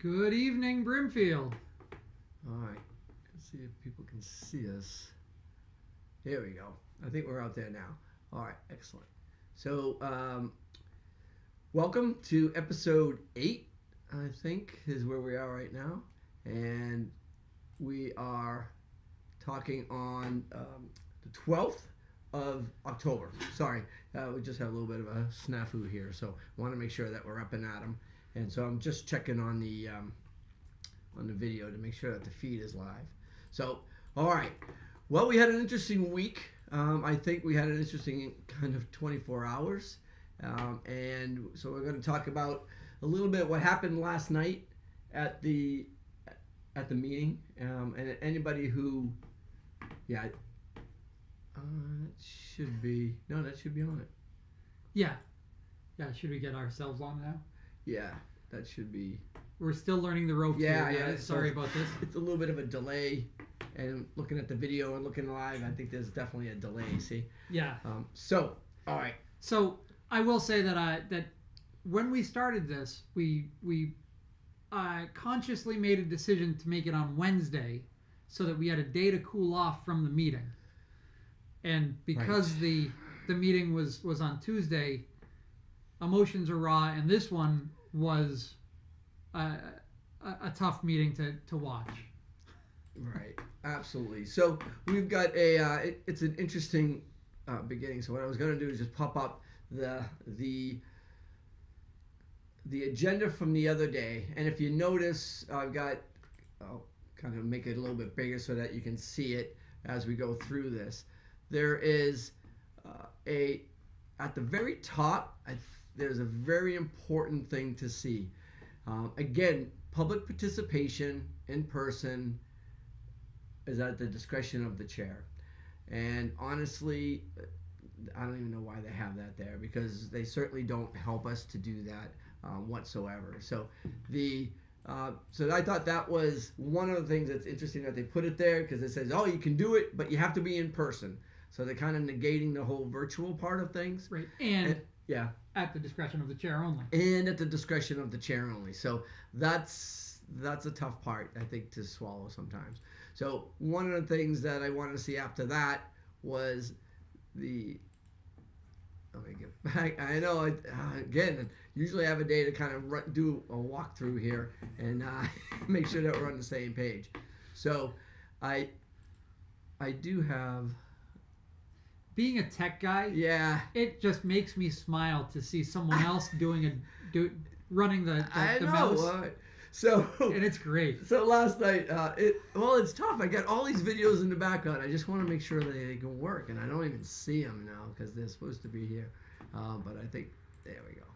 Good evening, Brimfield. All right, let's see if people can see us. Here we go. I think we're out there now. All right, excellent. So, welcome to episode 8, I think, is where we are right now. And we are talking on the 12th of October. Sorry, we just had a little bit of a snafu here, so I want to make sure that we're up and at 'em. And so I'm just checking on the video to make sure that the feed is live. So, all right. Well, we had an interesting week. I think we had an interesting kind of 24 hours. And so we're going to talk about a little bit what happened last night at the meeting. And anybody who, that should be on it. Yeah, should we get ourselves on now? Yeah, that should be. We're still learning the ropes here, guys. Sorry about this. It's a little bit of a delay. And looking at the video and looking live, I think there's definitely a delay, see? Yeah. So, all right. So, I will say that that when we started this, we consciously made a decision to make it on Wednesday so that we had a day to cool off from the meeting. And because the meeting was on Tuesday, emotions are raw, and this one was a tough meeting to watch. Right, absolutely. So we've got it's an interesting beginning. So what I was going to do is just pop up the agenda from the other day, and if you notice, I've got, I'll kind of make it a little bit bigger so that you can see it as we go through this. There is at the very top, there's a very important thing to see. Again, public participation in person is at the discretion of the chair. And honestly, I don't even know why they have that there, because they certainly don't help us to do that whatsoever. So so I thought that was one of the things that's interesting that they put it there, because it says, oh, you can do it, but you have to be in person. So they're kind of negating the whole virtual part of things. Right. And at the discretion of the chair only. And at the discretion of the chair only. So that's a tough part, I think, to swallow sometimes. So one of the things that I wanted to see after that was let me get back. I know, again, usually I have a day to kind of do a walkthrough here and make sure that we're on the same page. So I do have... Being a tech guy, it just makes me smile to see someone else running the mouse. So and it's great. So last night, it's tough. I got all these videos in the background. I just want to make sure that they can work, and I don't even see them now because they're supposed to be here. But I think there we go.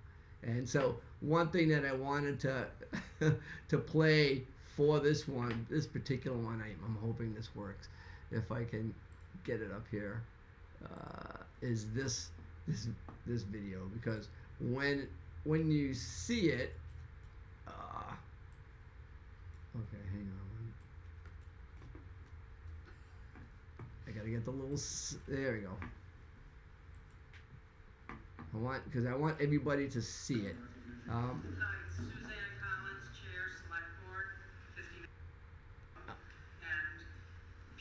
And so one thing that I wanted to play for this particular one, I'm hoping this works. If I can get it up here. Is this video, because when you see it, okay, hang on, I gotta get the little, there we go. I want everybody to see it.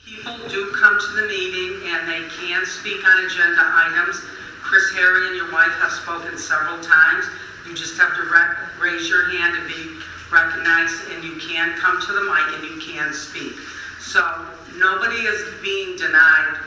People do come to the meeting and they can speak on agenda items. Chris, Harry, and your wife have spoken several times. You just have to raise your hand and be recognized, and you can come to the mic and you can speak. So nobody is being denied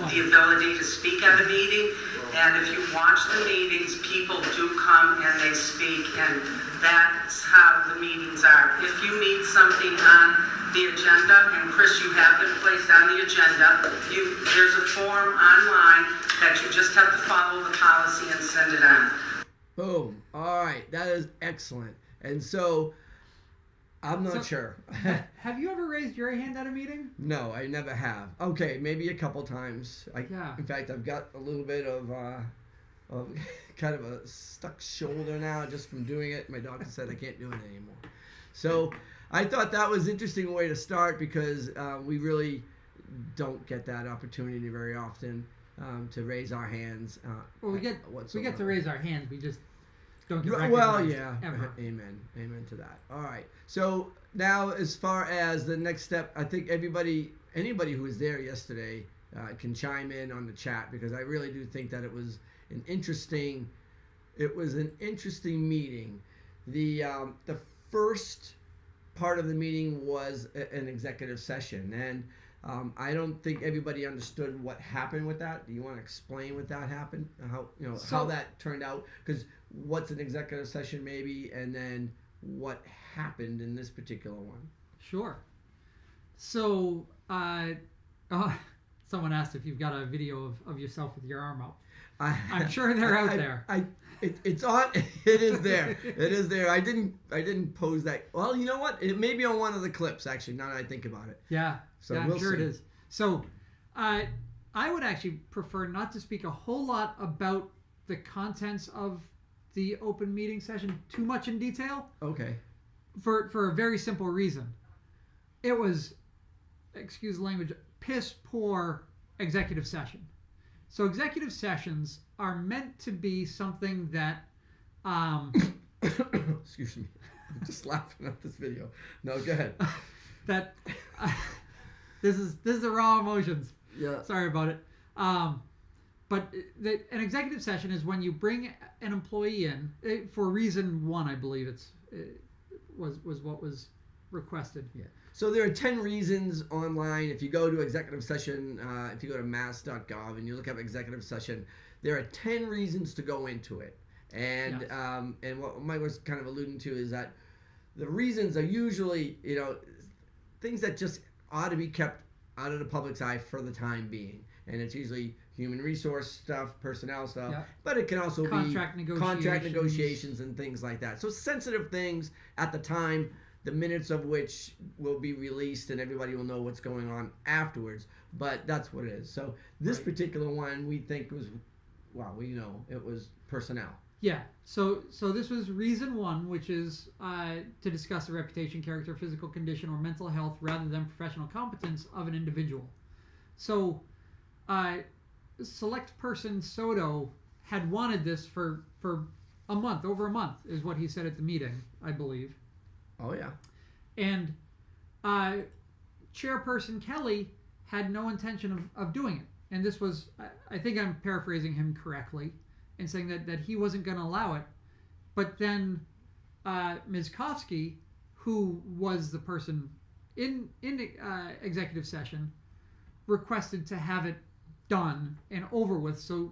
the ability to speak at a meeting. And if you watch the meetings, people do come and they speak, and that's how the meetings are. If you need something on the agenda, and Chris, you have been placed on the agenda, there's a form online that you just have to follow the policy and send it on. Boom. All right, that is excellent. And so I'm not sure. Have you ever raised your hand at a meeting? No, I never have. Okay, maybe a couple times. In fact, I've got a little bit of kind of a stuck shoulder now just from doing it. My doctor said I can't do it anymore. So I thought that was an interesting way to start, because we really don't get that opportunity very often to raise our hands. Well, we get to raise our hands. We just don't get Well, recognized yeah. ever. Amen to that. All right. So now, as far as the next step, I think anybody who was there yesterday can chime in on the chat, because I really do think that it was an interesting meeting. The first part of the meeting was an executive session, and I don't think everybody understood what happened with that. Do you want to explain what that happened? How that turned out? Because what's an executive session, maybe, and then what happened in this particular one? Sure. So, someone asked if you've got a video of yourself with your arm out. I'm sure they're out there. It's on. It is there. It is there. I didn't pose that. Well, you know what? It may be on one of the clips, actually. Now that I think about it. Yeah. So yeah, we'll I'm sure see. it is. So, I would actually prefer not to speak a whole lot about the contents of the open meeting session too much in detail. Okay. For a very simple reason. It was, excuse the language, piss poor executive session. So executive sessions are meant to be something that Excuse me. I'm just laughing at this video. No, go ahead. that this is the raw emotions. Yeah. Sorry about it. But an executive session is when you bring an employee in for reason one, I believe it was what was requested. Yeah. So there are 10 reasons online. If you go to executive session, if you go to mass.gov and you look up executive session, there are 10 reasons to go into it. And Yes. And what Mike was kind of alluding to is that the reasons are usually, things that just ought to be kept out of the public's eye for the time being. And it's usually human resource stuff, personnel stuff, Yeah. but it can also Contract be negotiations. contract negotiations and things like that. So sensitive things at the time, the minutes of which will be released and everybody will know what's going on afterwards. But that's what it is. So this Right. particular one we think was, it was personnel. Yeah. So this was reason one, which is to discuss the reputation, character, physical condition, or mental health rather than professional competence of an individual. So, select person Soto had wanted this for a month, over a month, is what he said at the meeting, I believe. Oh yeah. And Chairperson Kelly had no intention of doing it. And this was, I think I'm paraphrasing him correctly, in saying that he wasn't going to allow it. But then Ms. Kofsky, who was the person in executive session, requested to have it done and over with so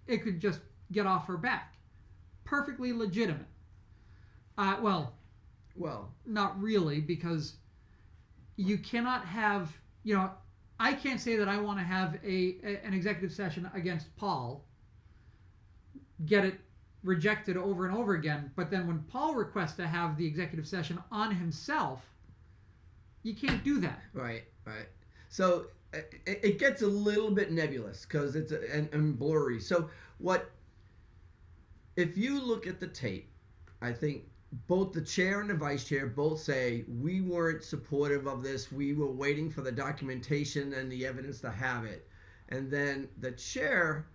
it could just get off her back. Perfectly legitimate. Well, not really, because you cannot have, I can't say that I want to have an executive session against Paul, get it rejected over and over again, but then when Paul requests to have the executive session on himself, you can't do that. Right. So it gets a little bit nebulous because it's and blurry. So if you look at the tape, I think both the chair and the vice chair both say we weren't supportive of this. We were waiting for the documentation and the evidence to have it. And then the chair,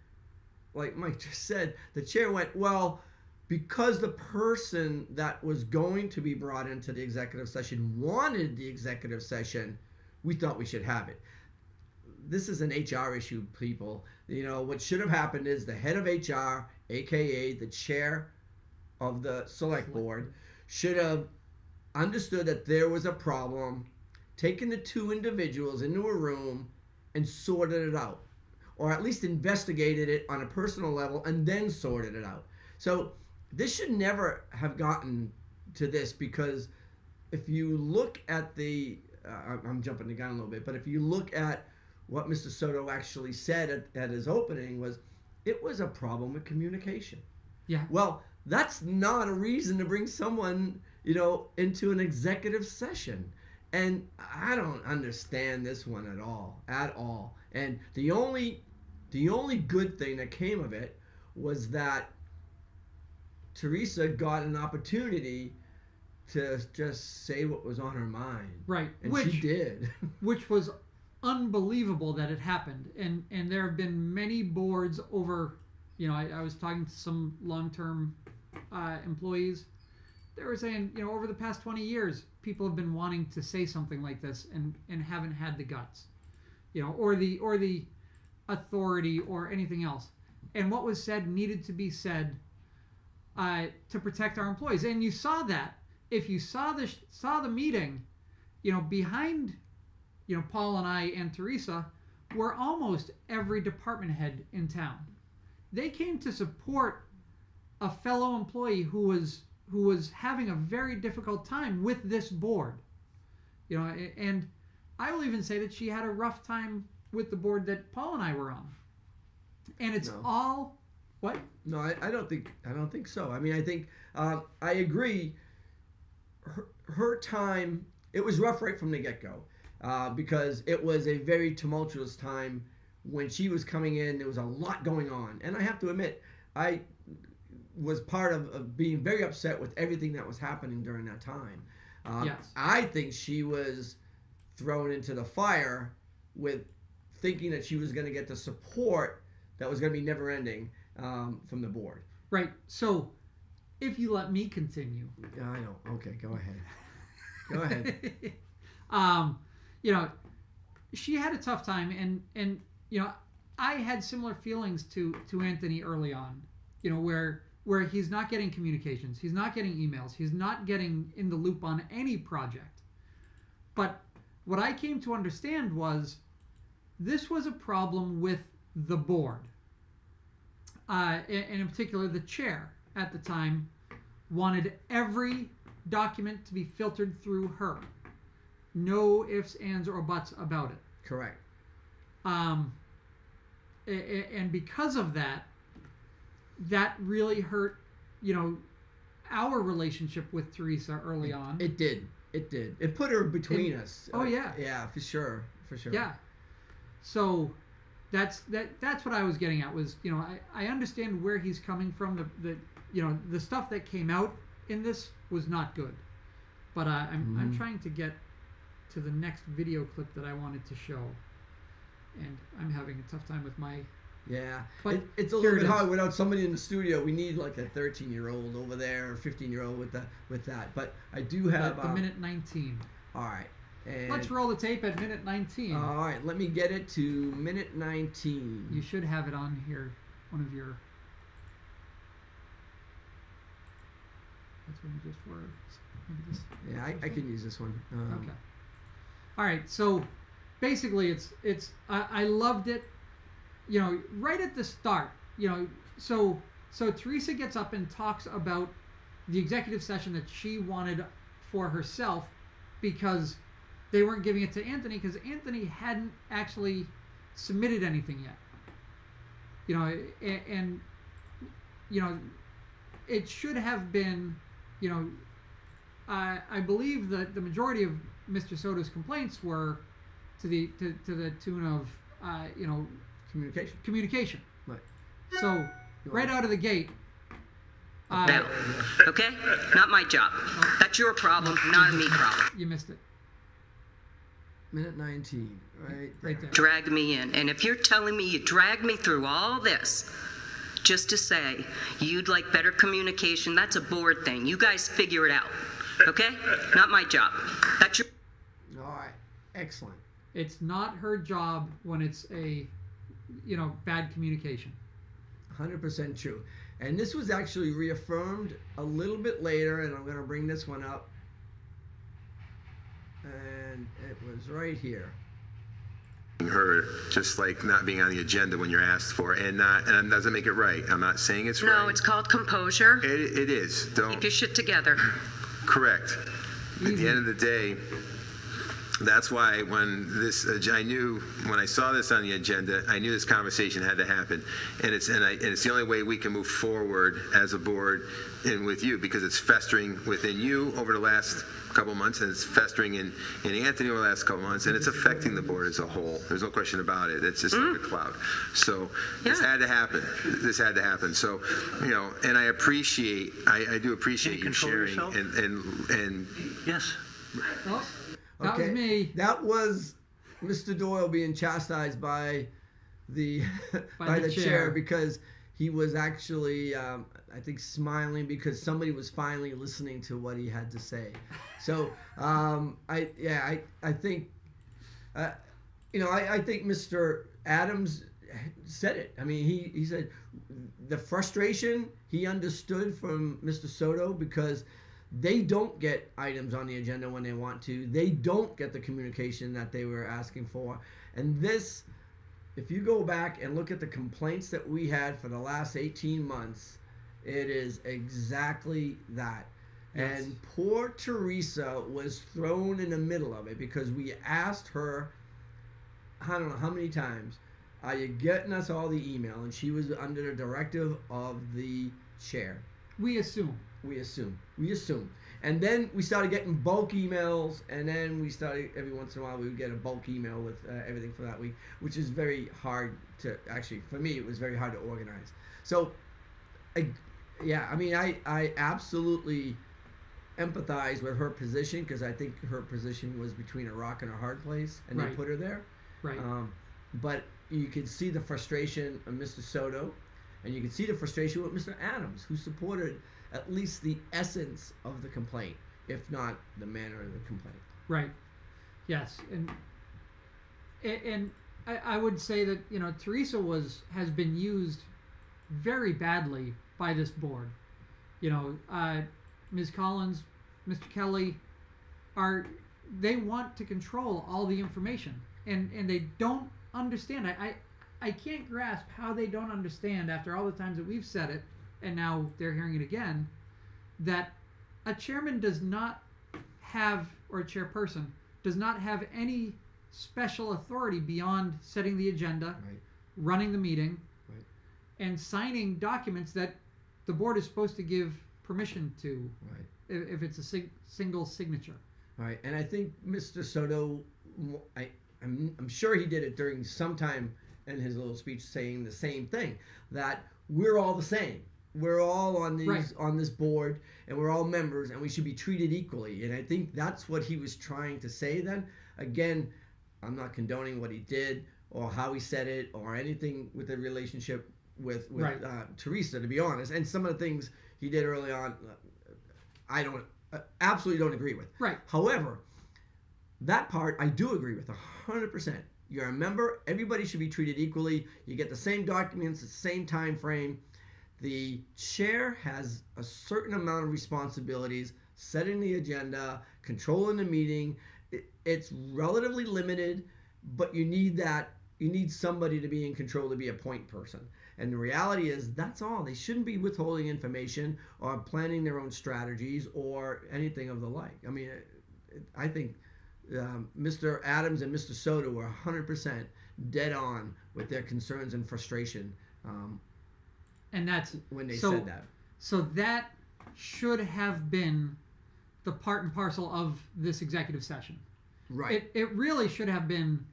like Mike just said, the chair went, well, because the person that was going to be brought into the executive session wanted the executive session, we thought we should have it. This is an HR issue, people. What should have happened is the head of HR, aka the chair of the select board, should have understood that there was a problem, taken the two individuals into a room and sorted it out, or at least investigated it on a personal level and then sorted it out. So this should never have gotten to this, because if you look at I'm jumping the gun a little bit, but if you look at what Mr. Soto actually said at his opening, it was a problem with communication. Yeah. Well, that's not a reason to bring someone, into an executive session. And I don't understand this one at all. And the only good thing that came of it was that Teresa got an opportunity to just say what was on her mind. Right. And she did. Which was unbelievable that it happened. And there have been many boards over, I was talking to some long-term employees, they were saying, you know, over the past 20 years, people have been wanting to say something like this and haven't had the guts, you know, or the authority or anything else. And what was said needed to be said to protect our employees. And you saw that. If you saw the meeting, you know, behind, you know, Paul and I and Teresa were almost every department head in town. They came to support a fellow employee who was having a very difficult time with this board, you know, and I will even say that she had a rough time with the board that Paul and I were on. And it's all what? No, I don't think so. I mean, I think I agree. Her time, it was rough right from the get-go because it was a very tumultuous time when she was coming in. There was a lot going on, and I have to admit, I was part of being very upset with everything that was happening during that time. Yes. I think she was thrown into the fire with thinking that she was going to get the support that was going to be never-ending from the board. Right. So, if you let me continue. Yeah, I know. Okay, go ahead. Go ahead. You know, she had a tough time, and you know, I had similar feelings to Anthony early on. You know, where he's not getting communications, he's not getting emails, he's not getting in the loop on any project. But what I came to understand was this was a problem with the board, and in particular the chair at the time wanted every document to be filtered through her. No ifs, ands, or buts about it. Correct. And because of that, that really hurt, you know, our relationship with Teresa early on. It did. It put her between us. Oh yeah. Yeah, for sure. Yeah. So that's what I was getting at was, you know, I understand where he's coming from. The you know, the stuff that came out in this was not good. But I'm trying to get to the next video clip that I wanted to show. And I'm having a tough time with my... Yeah, but it's a little bit hard without somebody in the studio. We need like a 13-year-old over there, or 15-year-old with that. But I do have the minute 19. All right, and let's roll the tape at minute 19. All right, let me get it to minute 19. You should have it on here. One of your. That's when you just were. Maybe this. Yeah, I can use this one. Okay. All right, so basically, it's I loved it. You know, right at the start, you know, so Teresa gets up and talks about the executive session that she wanted for herself because they weren't giving it to Anthony because Anthony hadn't actually submitted anything yet. You know, and you know, it should have been, you know, I believe that the majority of Mr. Soto's complaints were to the tune of, you know, communication. Right. So, right out of the gate. Now, okay? Not my job. That's your problem, not a me problem. You missed it. Minute 19, right there. Dragged me in. And if you're telling me you dragged me through all this just to say you'd like better communication, that's a board thing. You guys figure it out. Okay? Not my job. That's your... All right. Excellent. It's not her job when it's a, you know, bad communication. 100% true. And this was actually reaffirmed a little bit later, and I'm going to bring this one up. And it was right here. Her just like not being on the agenda when you're asked for, and it doesn't make it right. I'm not saying it's right. No, it's called composure. It is. Don't keep your shit together. Correct. At the end of the day, that's why when this, I knew when I saw this on the agenda, I knew this conversation had to happen, and it's the only way we can move forward as a board and with you, because it's festering within you over the last couple months, and it's festering in Anthony over the last couple months, and it's affecting the board as a whole. There's no question about it. It's just like a cloud. So this had to happen. This had to happen. So, you know, and I do appreciate you sharing and yes. Oh, that was me. That was Mr. Doyle being chastised by the by the chair, because he was actually, I think, smiling because somebody was finally listening to what he had to say. So, I think, I think Mr. Adams said it. I mean, he said the frustration he understood from Mr. Soto because they don't get items on the agenda when they want to. They don't get the communication that they were asking for. And this, if you go back and look at the complaints that we had for the last 18 months, it is exactly that. Yes. And poor Teresa was thrown in the middle of it because we asked her, I don't know how many times, are you getting us all the email? And she was under the directive of the chair. We assume. And then we started getting bulk emails, and then we started, every once in a while, we would get a bulk email with everything for that week, which is very hard to, actually, for me, it was very hard to organize. So, I absolutely empathize with her position because I think her position was between a rock and a hard place, and they put her there. Right. But you can see the frustration of Mr. Soto, and you can see the frustration with Mr. Adams, who supported at least the essence of the complaint, if not the manner of the complaint. Right. Yes. And I would say that, Teresa has been used very badly by this board. Ms. Collins, Mr. Kelly, they want to control all the information, and they don't understand. I can't grasp how they don't understand, after all the times that we've said it, and now they're hearing it again, that a chairman does not have, or a chairperson does not have any special authority beyond setting the agenda, running the meeting, and signing documents that the board is supposed to give permission to, if it's a single signature. Right, and I think Mr. Soto, I'm sure he did it during some time in his little speech, saying the same thing, that we're all the same. We're all on this board, and we're all members, and we should be treated equally. And I think that's what he was trying to say then. Again, I'm not condoning what he did or how he said it or anything with the relationship with Teresa, to be honest. And some of the things he did early on, I absolutely don't agree with. Right. However, that part I do agree with 100%. You're a member. Everybody should be treated equally. You get the same documents, the same time frame. The chair has a certain amount of responsibilities, setting the agenda, controlling the meeting. It's relatively limited, but you need that. You need somebody to be in control, to be a point person. And the reality is that's all. They shouldn't be withholding information or planning their own strategies or anything of the like. I mean, I think Mr. Adams and Mr. Soto were 100% dead on with their concerns and frustration. And that's when they said that. So that should have been the part and parcel of this executive session. Right. It really should have been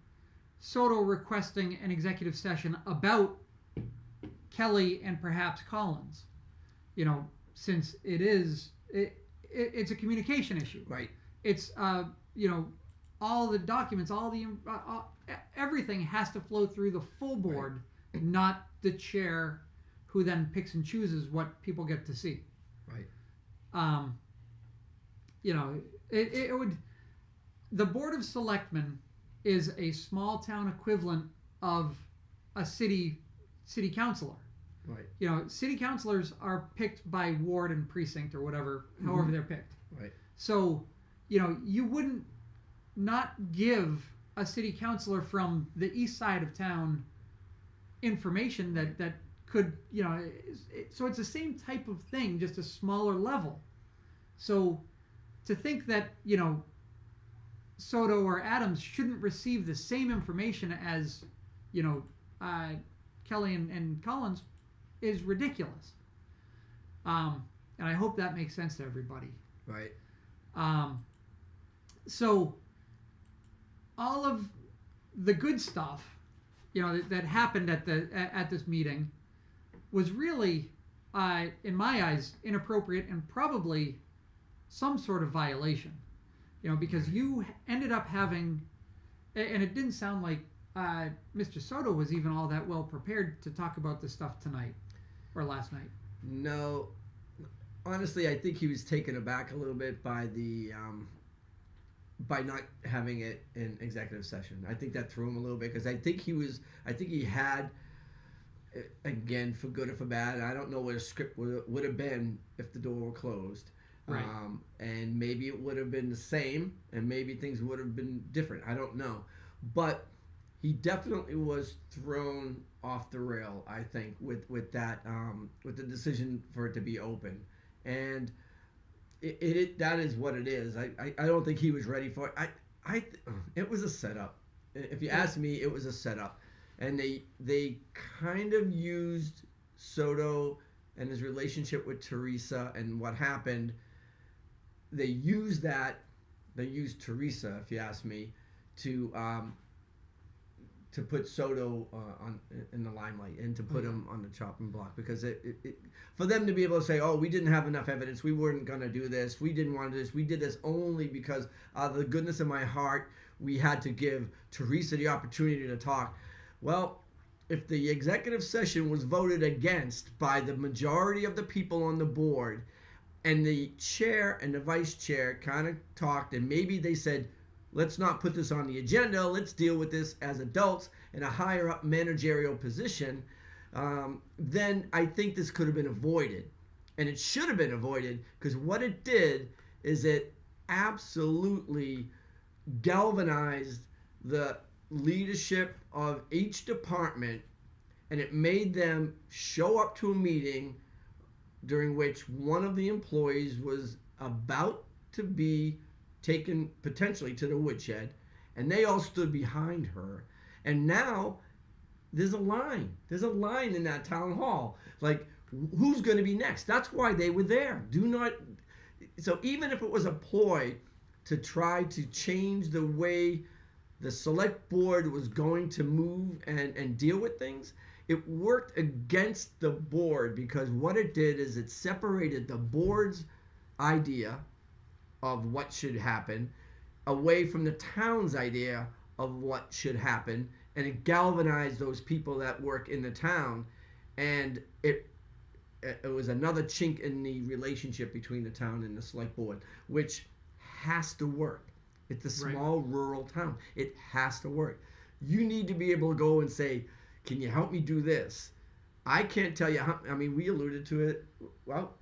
Soto requesting an executive session about Kelly and perhaps Collins. Since it's a communication issue. Right. It's all the documents, everything has to flow through the full board, not the chair, who then picks and chooses what people get to see. Right. It would. The Board of Selectmen is a small town equivalent of a city councilor. Right. City councilors are picked by ward and precinct or whatever, however they're picked. Right. So, you wouldn't not give a city councilor from the east side of town information that could, so it's the same type of thing, just a smaller level. So to think that, Soto or Adams shouldn't receive the same information as, Kelly and Collins is ridiculous. And I hope that makes sense to everybody. Right. So all of the good stuff, that happened at this meeting was really, in my eyes, inappropriate and probably some sort of violation. Because you ended up having, and it didn't sound like Mr. Soto was even all that well prepared to talk about this stuff tonight. or last night? No, honestly, I think he was taken aback a little bit by the by not having it in executive session. I think that threw him a little bit because I think he had, again, for good or for bad. I don't know what a script would have been if the door were closed. Right. And maybe it would have been the same, and maybe things would have been different. I don't know, but he definitely was thrown off the rail, I think, with that with the decision for it to be open, and that is what it is. I don't think he was ready for it. It was a setup. If you ask me, it was a setup, and they kind of used Soto and his relationship with Teresa and what happened. They used Teresa, if you ask me, to put Soto in the limelight and to put him on the chopping block, because it for them to be able to say, oh, we didn't have enough evidence, we weren't going to do this, we didn't want to do this, we did this only because of the goodness of my heart, we had to give Teresa the opportunity to talk. Well, if the executive session was voted against by the majority of the people on the board, and the chair and the vice chair kind of talked, and maybe they said, let's not put this on the agenda, let's deal with this as adults in a higher up managerial position, then I think this could have been avoided. And it should have been avoided, because what it did is it absolutely galvanized the leadership of each department, and it made them show up to a meeting during which one of the employees was about to be taken potentially to the woodshed, and they all stood behind her. And now there's a line in that town hall, like, who's going to be next? That's why they were there. So even if it was a ploy to try to change the way the select board was going to move and deal with things, it worked against the board, because what it did is it separated the board's idea of what should happen away from the town's idea of what should happen, and it galvanized those people that work in the town, and it was another chink in the relationship between the town and the select board, which has to work. It's a small rural town. It has to work. You need to be able to go and say, can you help me do this? I can't tell you how, we alluded to it, well,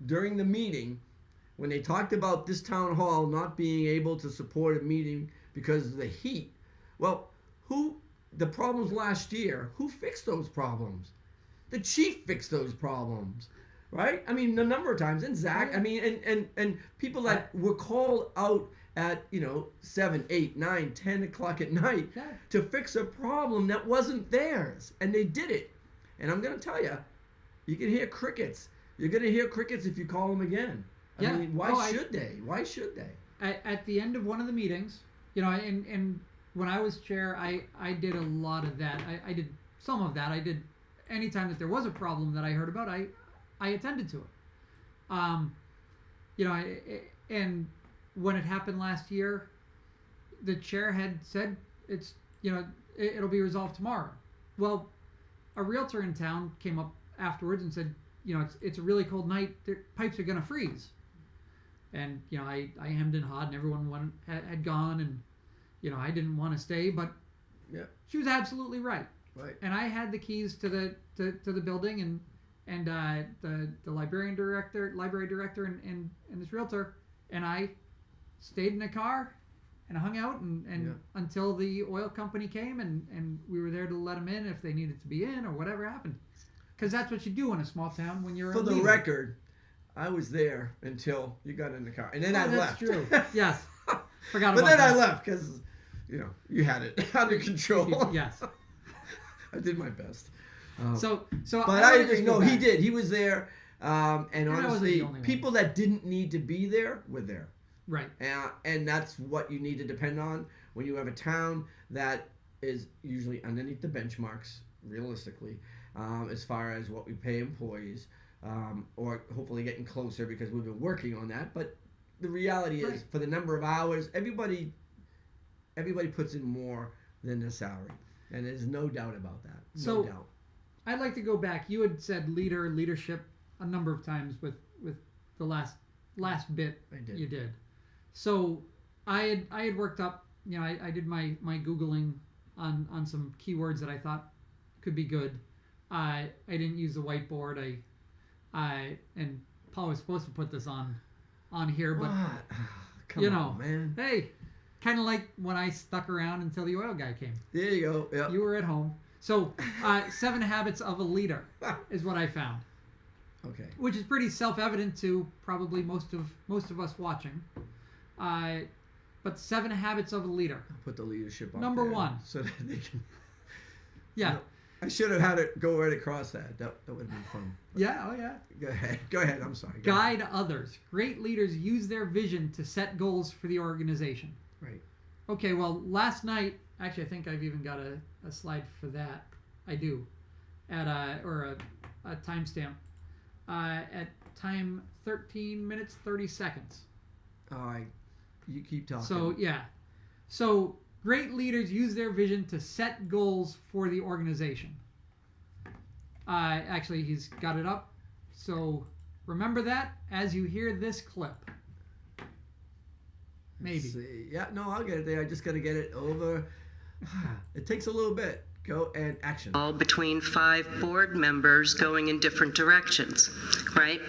during the meeting, when they talked about this town hall not being able to support a meeting because of the heat. Well, the problems last year, who fixed those problems? The chief fixed those problems, right? A number of times, and Zach, and people that were called out at 7, 8, 9, 10 o'clock at night to fix a problem that wasn't theirs, and they did it. And I'm gonna tell you, you can hear crickets. You're gonna hear crickets if you call them again. Why should they? Why should they? At the end of one of the meetings, and when I was chair, I did a lot of that. I did some of that. I did anytime that there was a problem that I heard about, I attended to it. And when it happened last year, the chair had said it'll be resolved tomorrow. Well, a realtor in town came up afterwards and said, it's a really cold night, the pipes are gonna freeze. And I hemmed and hawed, and everyone had gone, and I didn't want to stay, but she was absolutely right. Right. And I had the keys to the building, and the library director and this realtor, and I stayed in the car and hung out and until the oil company came, and we were there to let them in if they needed to be in or whatever happened, because that's what you do in a small town when you're for the record. I was there until you got in the car, and then I left. That's true. Yes, forgot but about that. But then I left because you had it under control. Yes, I did my best. So but I know he did. He was there, and honestly, people that didn't need to be there were there. Right. And that's what you need to depend on when you have a town that is usually underneath the benchmarks, realistically, as far as what we pay employees, or hopefully getting closer, because we've been working on that. But the reality is, for the number of hours, everybody puts in more than their salary, and there's no doubt about that. No doubt. I'd like to go back. You had said leadership a number of times with the last bit I did. you did. So I had worked up, I did my Googling on some keywords that I thought could be good. I didn't use the whiteboard. And Paul was supposed to put this on here, but What? Come on, man. hey, kind of like when I stuck around until the oil guy came. There you go. Yep. You were at home. So 7 habits of a leader is what I found, Okay. which is pretty self-evident to probably most of us watching. But 7 habits of a leader. I'll put the leadership up Number there 1. so that they can. Yeah. I should have had it go right across that. That would have been fun. Yeah. Oh yeah. Go ahead. I'm sorry. Go ahead. Guide others. Great leaders use their vision to set goals for the organization. Right. Okay. Well, last night, actually, I think I've even got a slide for that. I do, at a timestamp. At time 13 minutes 30 seconds. You keep talking. So yeah, so great leaders use their vision to set goals for the organization. Actually, he's got it up. So remember that as you hear this clip. Maybe. Let's see. Yeah, no, I'll get it there. I just got to get it over. It takes a little bit. Go and action. All between 5 board members going in different directions, right?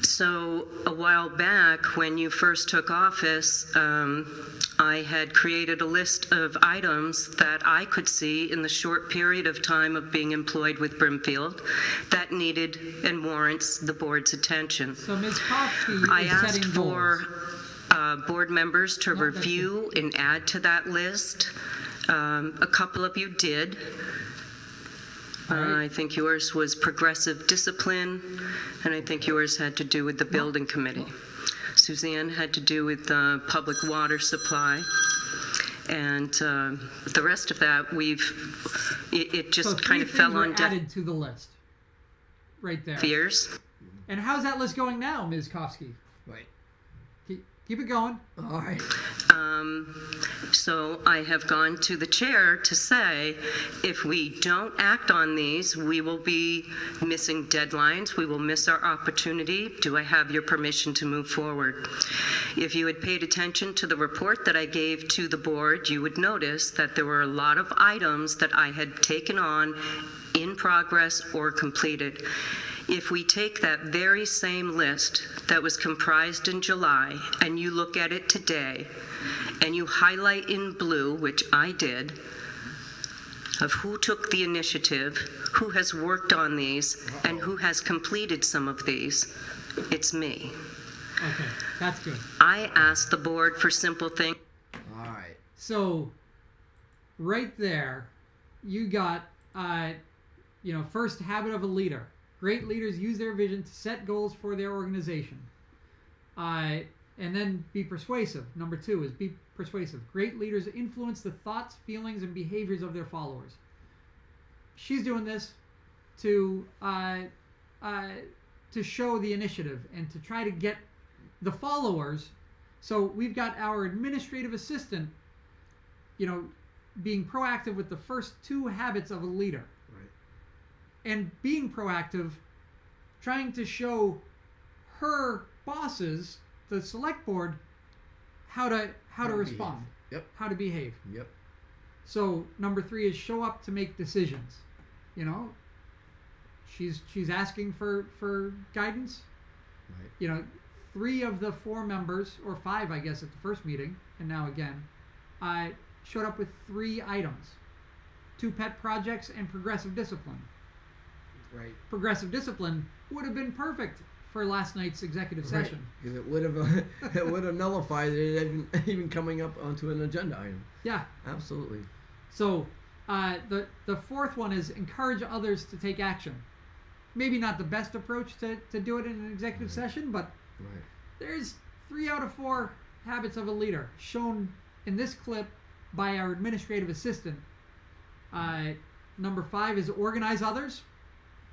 So a while back, when you first took office, I had created a list of items that I could see in the short period of time of being employed with Brimfield that needed and warrants the board's attention. So Ms. Kofsky I is asked setting for goals. board members to No, that's review and add to that list. A couple of you did. All right. I think yours was progressive discipline, and I think yours had to do with the building committee. Suzanne had to do with the public water supply. And the rest of that, it just So kind of 3 fell things were on deaf added to the list. Right there. ears. And how's that list going now, Ms. Kofsky? Right. Keep it going. All right. So I have gone to the chair to say, if we don't act on these, we will be missing deadlines, we will miss our opportunity. Do I have your permission to move forward? If you had paid attention to the report that I gave to the board, you would notice that there were a lot of items that I had taken on in progress or completed. If we take that very same list that was comprised in July and you look at it today and you highlight in blue, which I did, of who took the initiative, who has worked on these, and who has completed some of these, it's me. Okay, that's good. I asked the board for simple things. All right. So, right there, you got, first habit of a leader. Great leaders use their vision to set goals for their organization. And then be persuasive. Number 2 is be persuasive. Great leaders influence the thoughts, feelings, and behaviors of their followers. She's doing this to show the initiative and to try to get the followers. So we've got our administrative assistant, being proactive with the first 2 habits of a leader. And being proactive, trying to show her bosses, the select board, how to respond, Yep. how to behave. Yep. So number 3 is show up to make decisions. She's asking for guidance. Right. 3 of the 4 members, or 5, I guess, at the first meeting, and now again, showed up with 3 items: 2 pet projects and progressive discipline. Right. Progressive discipline would have been perfect for last night's executive Right. session. Because it would have nullified it even coming up onto an agenda item. Yeah. Absolutely. So the 4th one is encourage others to take action. Maybe not the best approach to do it in an executive session, but Right. there's 3 out of 4 habits of a leader shown in this clip by our administrative assistant. Number 5 is organize others.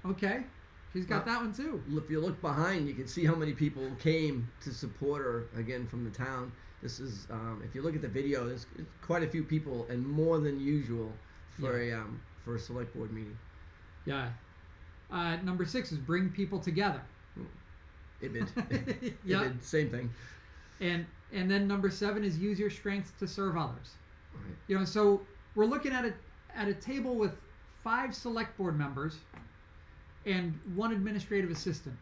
Okay, she's got that one too. If you look behind, you can see how many people came to support her again from the town. This is, if you look at the video, there's quite a few people and more than usual for a select board meeting. Yeah. Number 6 is bring people together. IBID. Yep. IBID, same thing. And then number 7 is use your strengths to serve others. Right. You know, so we're looking at a table with 5 select board members and 1 administrative assistant.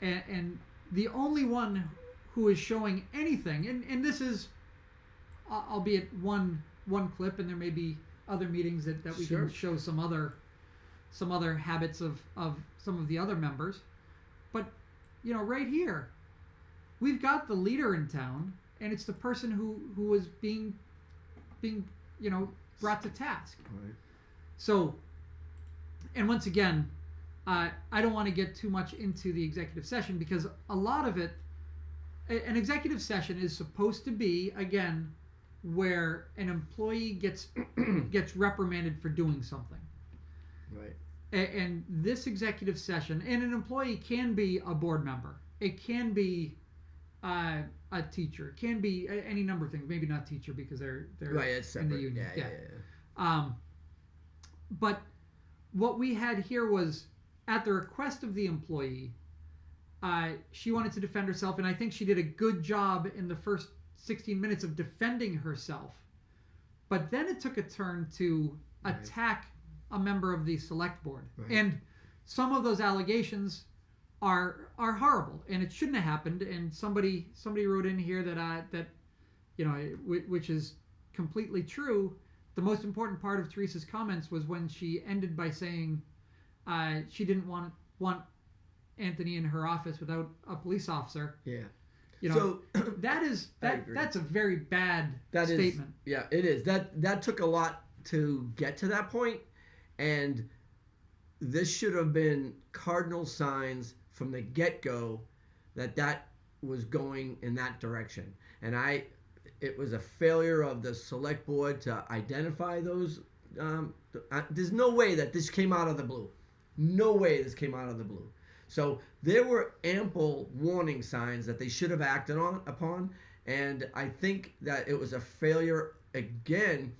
And the only one who is showing anything, and this is, albeit one clip, and there may be other meetings that we Sure. can show some other habits of some of the other members. But, you know, right here, we've got the leader in town, and it's the person who was being you know, brought to task. Right. So, and once again, I don't want to get too much into the executive session because a lot of it, an executive session is supposed to be, again, where an employee gets reprimanded for doing something. Right. And this executive session, and an employee can be a board member. It can be a teacher. It can be any number of things. Maybe not teacher because they're Right, it's in the separate. union. Yeah. But what we had here was, at the request of the employee, she wanted to defend herself, and I think she did a good job in the first 16 minutes of defending herself. But then it took a turn to attack a member of the select board. Right. And some of those allegations are horrible, and it shouldn't have happened. And somebody wrote in here that you know, which is completely true. The most important part of Teresa's comments was when she ended by saying she didn't want Anthony in her office without a police officer. Yeah. You know, So that's a very bad that statement. Is, yeah, it is. That took a lot to get to that point, and this should have been cardinal signs from the get-go that was going in that direction. And it was a failure of the select board to identify those. There's no way that this came out of the blue. No way this came out of the blue. So there were ample warning signs that they should have acted upon, and I think that it was a failure again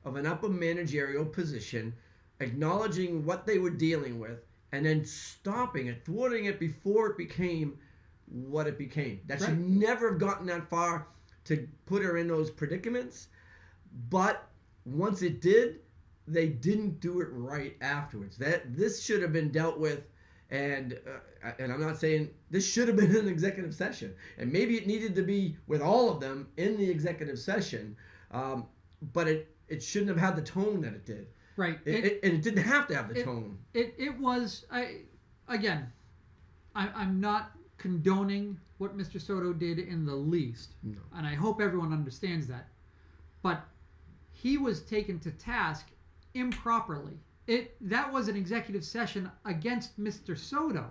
of an upper managerial position, acknowledging what they were dealing with, and then stopping it, thwarting it before it became what it became. That should never have gotten that far to put her in those predicaments, but once it did, they didn't do it right afterwards. This should have been dealt with. And I'm not saying this should have been an executive session, and maybe it needed to be with all of them in the executive session, but it shouldn't have had the tone that it did. Right. And it didn't have to have the tone. It was. I'm not condoning what Mr. Soto did in the least, No. and I hope everyone understands that. But he was taken to task improperly. That was an executive session against Mr. Soto,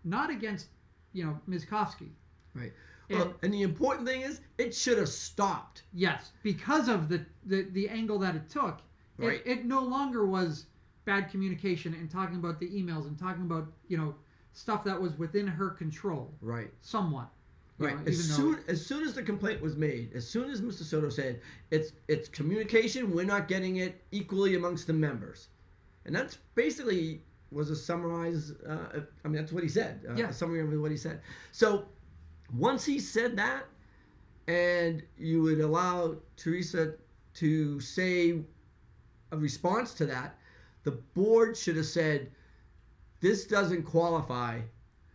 not against, you know, Ms. Kofsky. Right. Well, and the important thing is, it should have stopped. Yes, because of the angle that it took. Right. It no longer was bad communication and talking about the emails and talking about, you know, stuff that was within her control. Right. Somewhat. Right. Know, As soon as the complaint was made, as soon as Mr. Soto said it's communication, we're not getting it equally amongst the members, and that's basically was a summarize. That's what he said. A summary of what he said. So once he said that, and you would allow Teresa to say a response to that, the board should have said, "This doesn't qualify."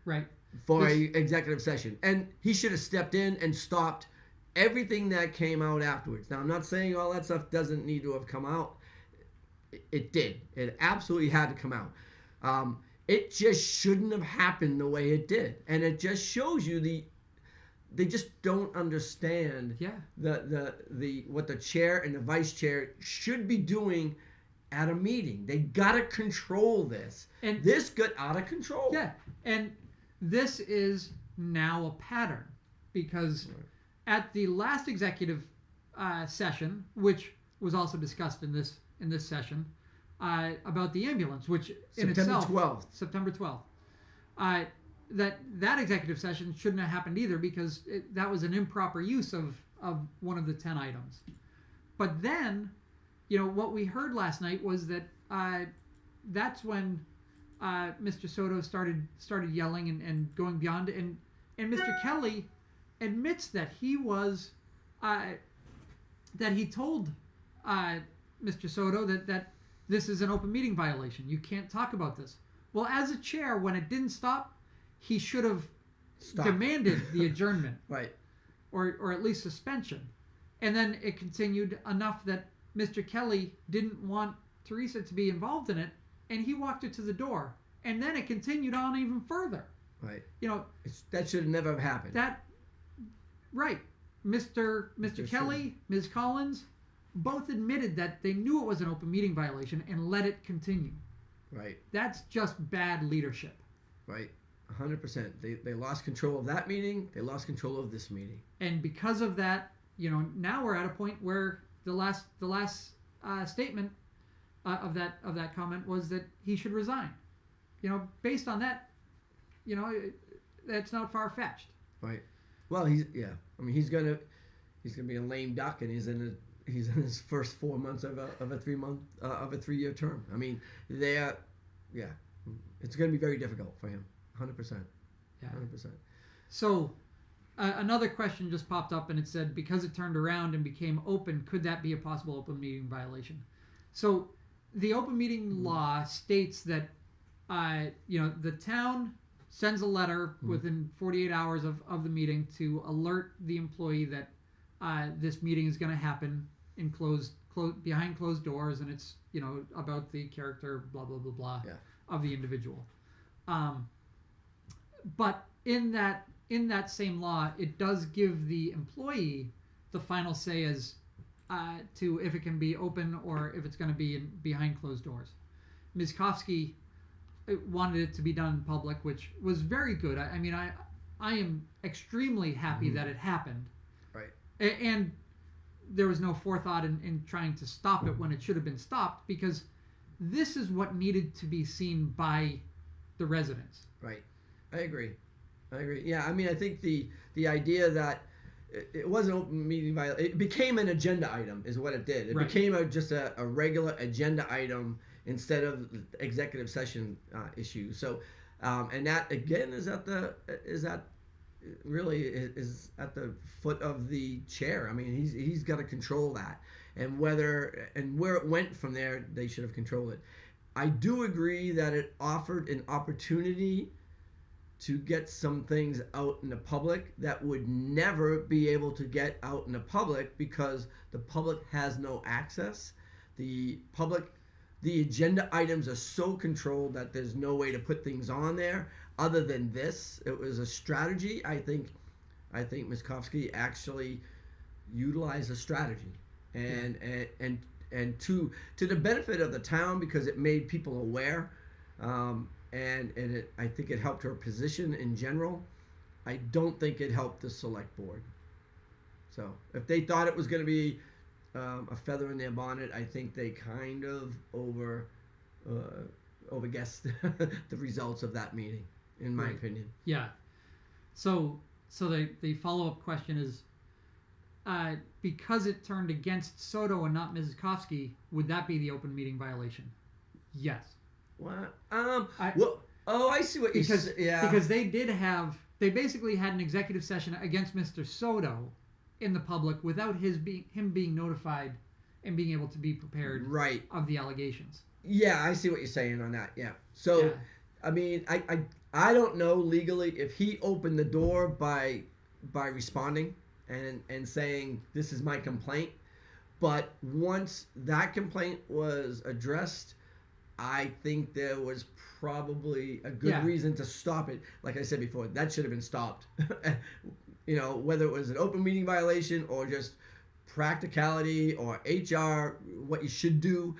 Right. For an executive session, and he should have stepped in and stopped everything that came out afterwards. Now, I'm not saying all that stuff doesn't need to have come out. It did. It absolutely had to come out. It just shouldn't have happened the way it did, and it just shows you they just don't understand the what the chair and the vice chair should be doing at a meeting. They gotta control this, and this got out of control. Yeah, and this is now a pattern because at the last executive session, which was also discussed in this session, about the ambulance, which in itself, September 12th, that executive session shouldn't have happened either because that was an improper use of one of the 10 items. But then, you know, what we heard last night was that that's when Mr. Soto started yelling and going beyond, and Mr. Kelly admits that he was that he told Mr. Soto that this is an open meeting violation. You can't talk about this. Well, as a chair, when it didn't stop, he should have demanded the adjournment, Right. or at least suspension. And then it continued enough that Mr. Kelly didn't want Teresa to be involved in it, and he walked her to the door. And then it continued on even further. Right. You know, That should never have happened. Right. Mr. Kelly, Ms. Collins, both admitted that they knew it was an open meeting violation and let it continue. Right. That's just bad leadership. Right. 100%. They lost control of that meeting. They lost control of this meeting. And because of that, you know, now we're at a point where the last statement of that comment was that he should resign. You know, based on that, you know, that's not far fetched. Right. Well, he's gonna be a lame duck, and he's in his first 4 months of a 3-year term. I mean, it's gonna be very difficult for him. 100%. Yeah. 100%. So another question just popped up, and it said, because it turned around and became open, could that be a possible open meeting violation? So the open meeting law states that you know, the town sends a letter within 48 hours of the meeting to alert the employee that this meeting is going to happen in behind closed doors, and it's, you know, about the character, blah blah blah blah, of the individual. But in that same law, it does give the employee the final say as to if it can be open or if it's going to be behind closed doors. Ms. Kofsky wanted it to be done in public, which was very good. I mean, I am extremely happy that it happened. Right. And there was no forethought in trying to stop it when it should have been stopped, because this is what needed to be seen by the residents. Right. I agree. Yeah, I mean, I think the idea that it wasn't open meeting violation, it became an agenda item is what it did. It Right. became just a regular agenda item instead of executive session issue. So, and that again is at the foot of the chair. I mean, he's got to control that, and where it went from there, they should have controlled it. I do agree that it offered an opportunity to get some things out in the public that would never be able to get out in the public because the public has no access. The agenda items are so controlled that there's no way to put things on there other than this. It was a strategy. I think Ms. Kofsky actually utilized a strategy, and to the benefit of the town, because it made people aware, I think it helped her position in general. I don't think it helped the select board. So if they thought it was going to be a feather in their bonnet, I think they kind of overguessed the results of that meeting, in my opinion. Yeah. So the follow-up question is, because it turned against Soto and not Mrs. Kofsky, would that be the open meeting violation? Yes. What? I see what you said. Yeah. Because they basically had an executive session against Mr. Soto in the public without him being notified and being able to be prepared of the allegations. Yeah, I see what you're saying on that. Yeah. So, I mean, I don't know legally if he opened the door by responding and saying, this is my complaint. But once that complaint was addressed, I think there was probably a good reason to stop it. Like I said before, that should have been stopped. You know, whether it was an open meeting violation or just practicality or HR, what you should do.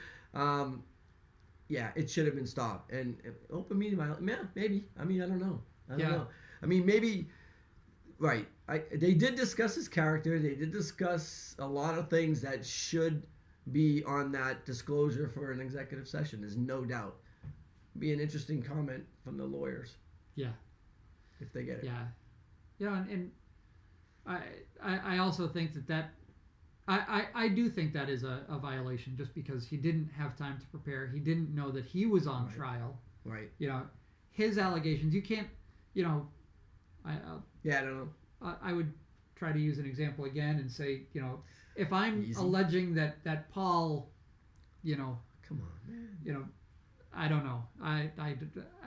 It should have been stopped. And open meeting violation, maybe. I mean, I don't know. I don't know. I mean, maybe, right. They did discuss his character. They did discuss a lot of things that should be on that disclosure for an executive session. There's no doubt. Be an interesting comment from the lawyers. Yeah. If they get it. Yeah. Yeah, and I also think that I do think that is a violation, just because he didn't have time to prepare. He didn't know that he was on trial. Right. You know, his allegations. You can't. You know, I don't know. I would try to use an example again and say, you know, if I'm Easy. alleging that Paul, you know, Come on, man. you know, I don't know. I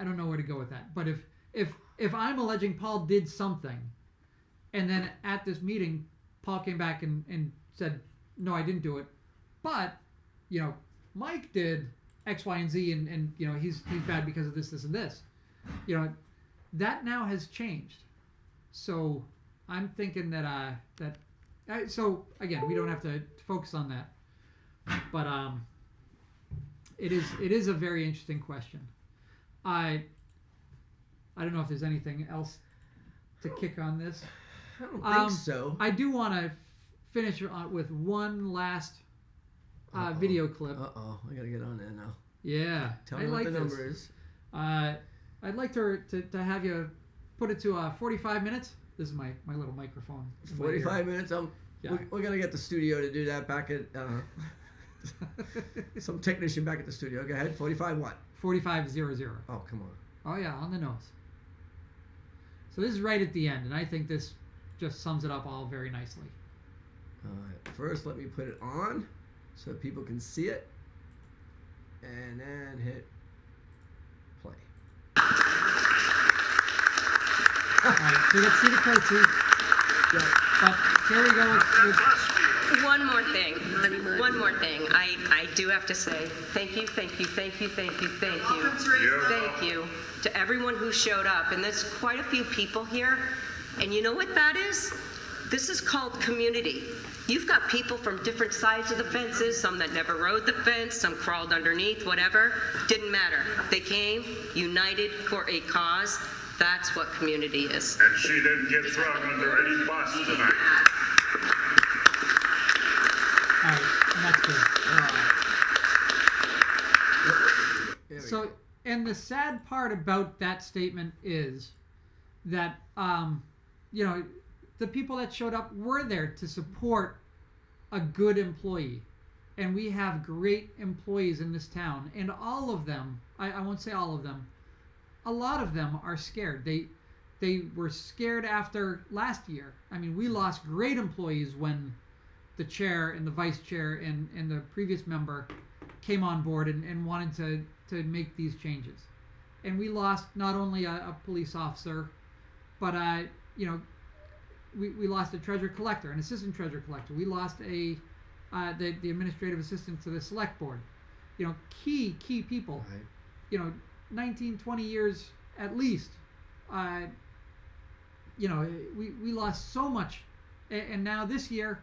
don't know where to go with that. But if I'm alleging Paul did something, and then at this meeting, Paul came back and said, no, I didn't do it, but, you know, Mike did X, Y, and Z, and you know, he's bad because of this, and this. You know, that now has changed. So I'm thinking that so again, we don't have to focus on that, but it is a very interesting question. I don't know if there's anything else to kick on this. I don't think so. I do want to finish with one last video clip. Uh-oh, I gotta get on there now. Yeah, Tell I me like what the this. number is. I'd like to have you put it to 45 minutes. This is my little microphone. in my ear. 45 minutes. Yeah. We're gonna get the studio to do that back at some technician back at the studio. Go ahead. 45 what? 4500. Oh, come on. Oh yeah, on the nose. So this is right at the end, and I think this just sums it up all very nicely. All right. First, let me put it on so people can see it, and then hit play. All right, so let's see the curtsy. But here we go with One more thing. I do have to say thank you to everyone who showed up. And there's quite a few people here. And you know what that is? This is called community. You've got people from different sides of the fences, some that never rode the fence, some crawled underneath, whatever. Didn't matter. They came united for a cause. That's what community is. And she didn't get thrown under any bus tonight. all right, and that's good. There we So, go. and the sad part about that statement is that, you know, the people that showed up were there to support a good employee. And we have great employees in this town. And all of them, I won't say all of them, a lot of them are scared. They were scared after last year. I mean, we lost great employees when the chair and the vice chair and the previous member came on board and wanted to make these changes. And we lost not only a police officer, but you know, we lost a treasurer collector, an assistant treasurer collector. We lost the administrative assistant to the select board. You know, key people. Right. You know, 19, 20 years at least. You know, we lost so much, and now this year,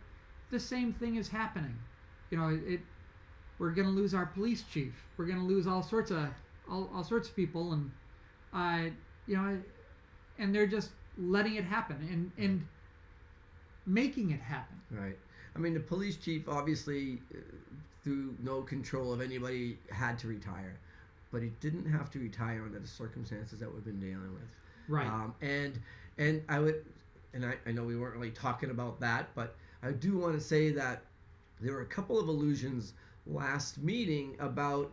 the same thing is happening. You know, we're going to lose our police chief. We're going to lose all sorts of people, and you know, and they're just letting it happen and making it happen. Right. I mean, the police chief obviously, through no control of anybody, had to retire, but he didn't have to retire under the circumstances that we've been dealing with. Right. And I would, and I know we weren't really talking about that, but I do want to say that there were a couple of allusions last meeting about,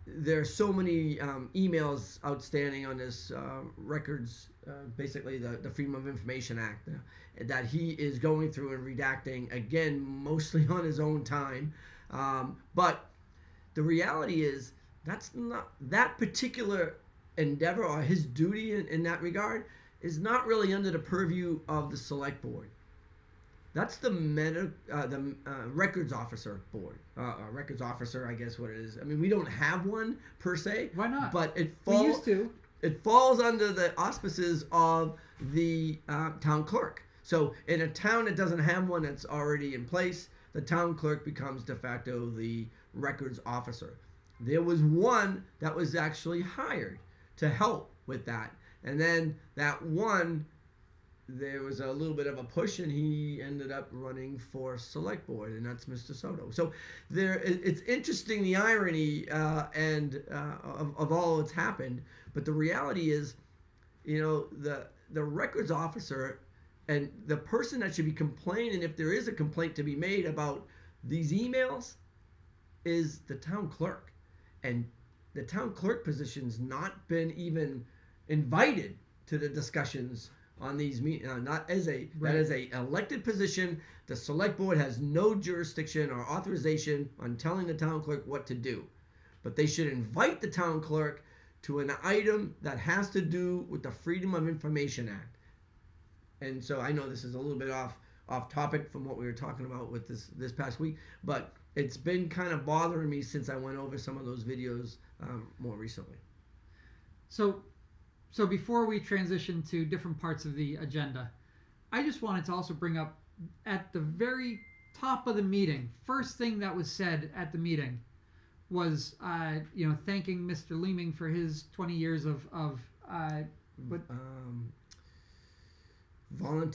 there are so many emails outstanding on this records, basically the Freedom of Information Act, that he is going through and redacting, again, mostly on his own time. But the reality is that's not, that particular endeavor or his duty in that regard is not really under the purview of the select board. That's the records officer board. Records officer, I guess what it is. I mean, we don't have one per se. Why not? But We used to. it falls under the auspices of the town clerk. So in a town that doesn't have one that's already in place, the town clerk becomes de facto the records officer. There was one that was actually hired to help with that. And then that one, there was a little bit of a push, and he ended up running for select board, and that's Mr. Soto. So it's interesting, the irony of all that's happened. But the reality is, you know, the records officer And the person that should be complaining, if there is a complaint to be made about these emails, is the town clerk. And the town clerk position's not been even invited to the discussions on these meetings. Not as a Right. that is a elected position. The select board has no jurisdiction or authorization on telling the town clerk what to do, but they should invite the town clerk to an item that has to do with the Freedom of Information Act. And so I know this is a little bit off topic from what we were talking about with this past week, but it's been kind of bothering me since I went over some of those videos more recently. So before we transition to different parts of the agenda, I just wanted to also bring up at the very top of the meeting, first thing that was said at the meeting was, thanking Mr. Leeming for his 20 years of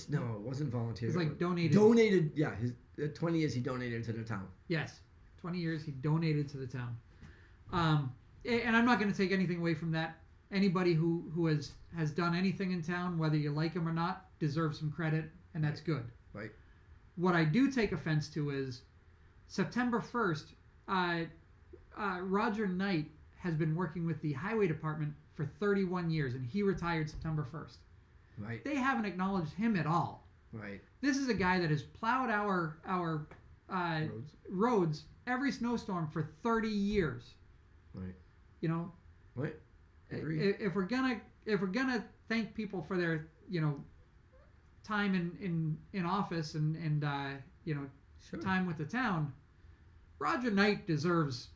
No, it wasn't volunteer. It's like donated. Donated, yeah. His 20 years he donated to the town. Yes, 20 years he donated to the town. And I'm not going to take anything away from that. Anybody who has done anything in town, whether you like him or not, deserves some credit, and that's good. Right. What I do take offense to is September 1st, Roger Knight has been working with the highway department for 31 years, and he retired September 1st. Right. They haven't acknowledged him at all. Right. This is a guy that has plowed our roads every snowstorm for 30 years. Right. You know, Right. Agree. if we're gonna thank people for their time in office and Sure. time with the town, Roger Knight deserves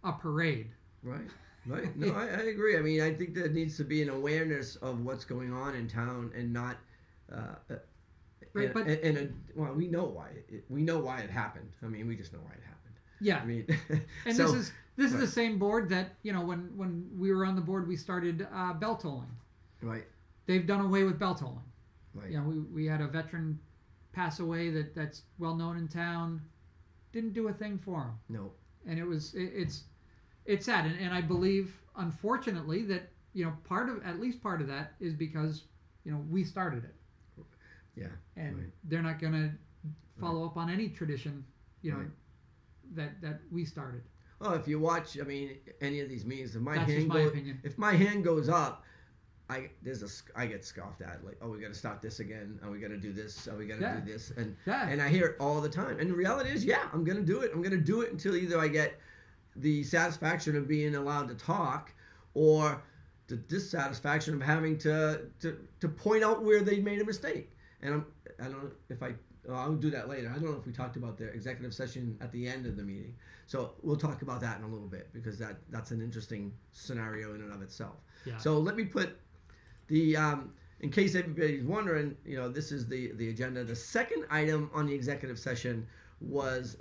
a parade. Right. Right. No, I agree. I mean, I think there needs to be an awareness of what's going on in town, and not. Right, but well, we know why it happened. I mean, we just know why it happened. yeah, I mean, and so, this is right. the same board that when we were on the board we started bell tolling. Right. They've done away with bell tolling. Right. We had a veteran pass away that's well known in town. Didn't do a thing for him. No. And it's sad, and I believe, unfortunately, that at least part of that is because we started it, Yeah. and Right. they're not going to follow up on any tradition, Right. that we started. Well, if you watch, I mean, any of these meetings, if my That's just hand my goes, opinion. if my hand goes up, I get scoffed at, like, oh, we got to stop this again. Oh, we got to do this. Oh, we got to Yeah. do this, and Yeah. I hear it all the time. And the reality is, yeah, I'm gonna do it. I'm gonna do it until either I get the satisfaction of being allowed to talk, or the dissatisfaction of having to point out where they made a mistake. And I don't know if I'll do that later. I don't know if we talked about the executive session at the end of the meeting. So we'll talk about that in a little bit, because that's an interesting scenario in and of itself. Yeah. So let me put the in case everybody's wondering, this is the agenda. The second item on the executive session was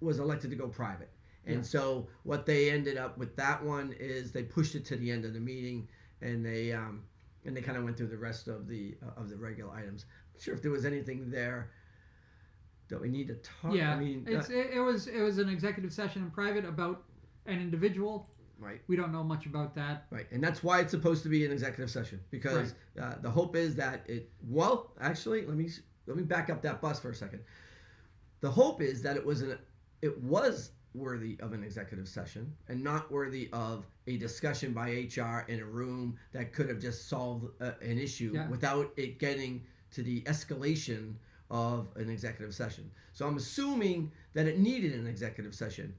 elected to go private. And Yeah. so what they ended up with that one is they pushed it to the end of the meeting, and they kind of went through the rest of the regular items. I'm not sure if there was anything there that we need to talk. Yeah, I mean, it was an executive session in private about an individual. right. We don't know much about that. Right, and that's why it's supposed to be an executive session, because the hope is that it. Well, actually, let me back up that bus for a second. The hope is that it was worthy of an executive session, and not worthy of a discussion by HR in a room that could have just solved an issue Yeah. without it getting to the escalation of an executive session. So I'm assuming that it needed an executive session.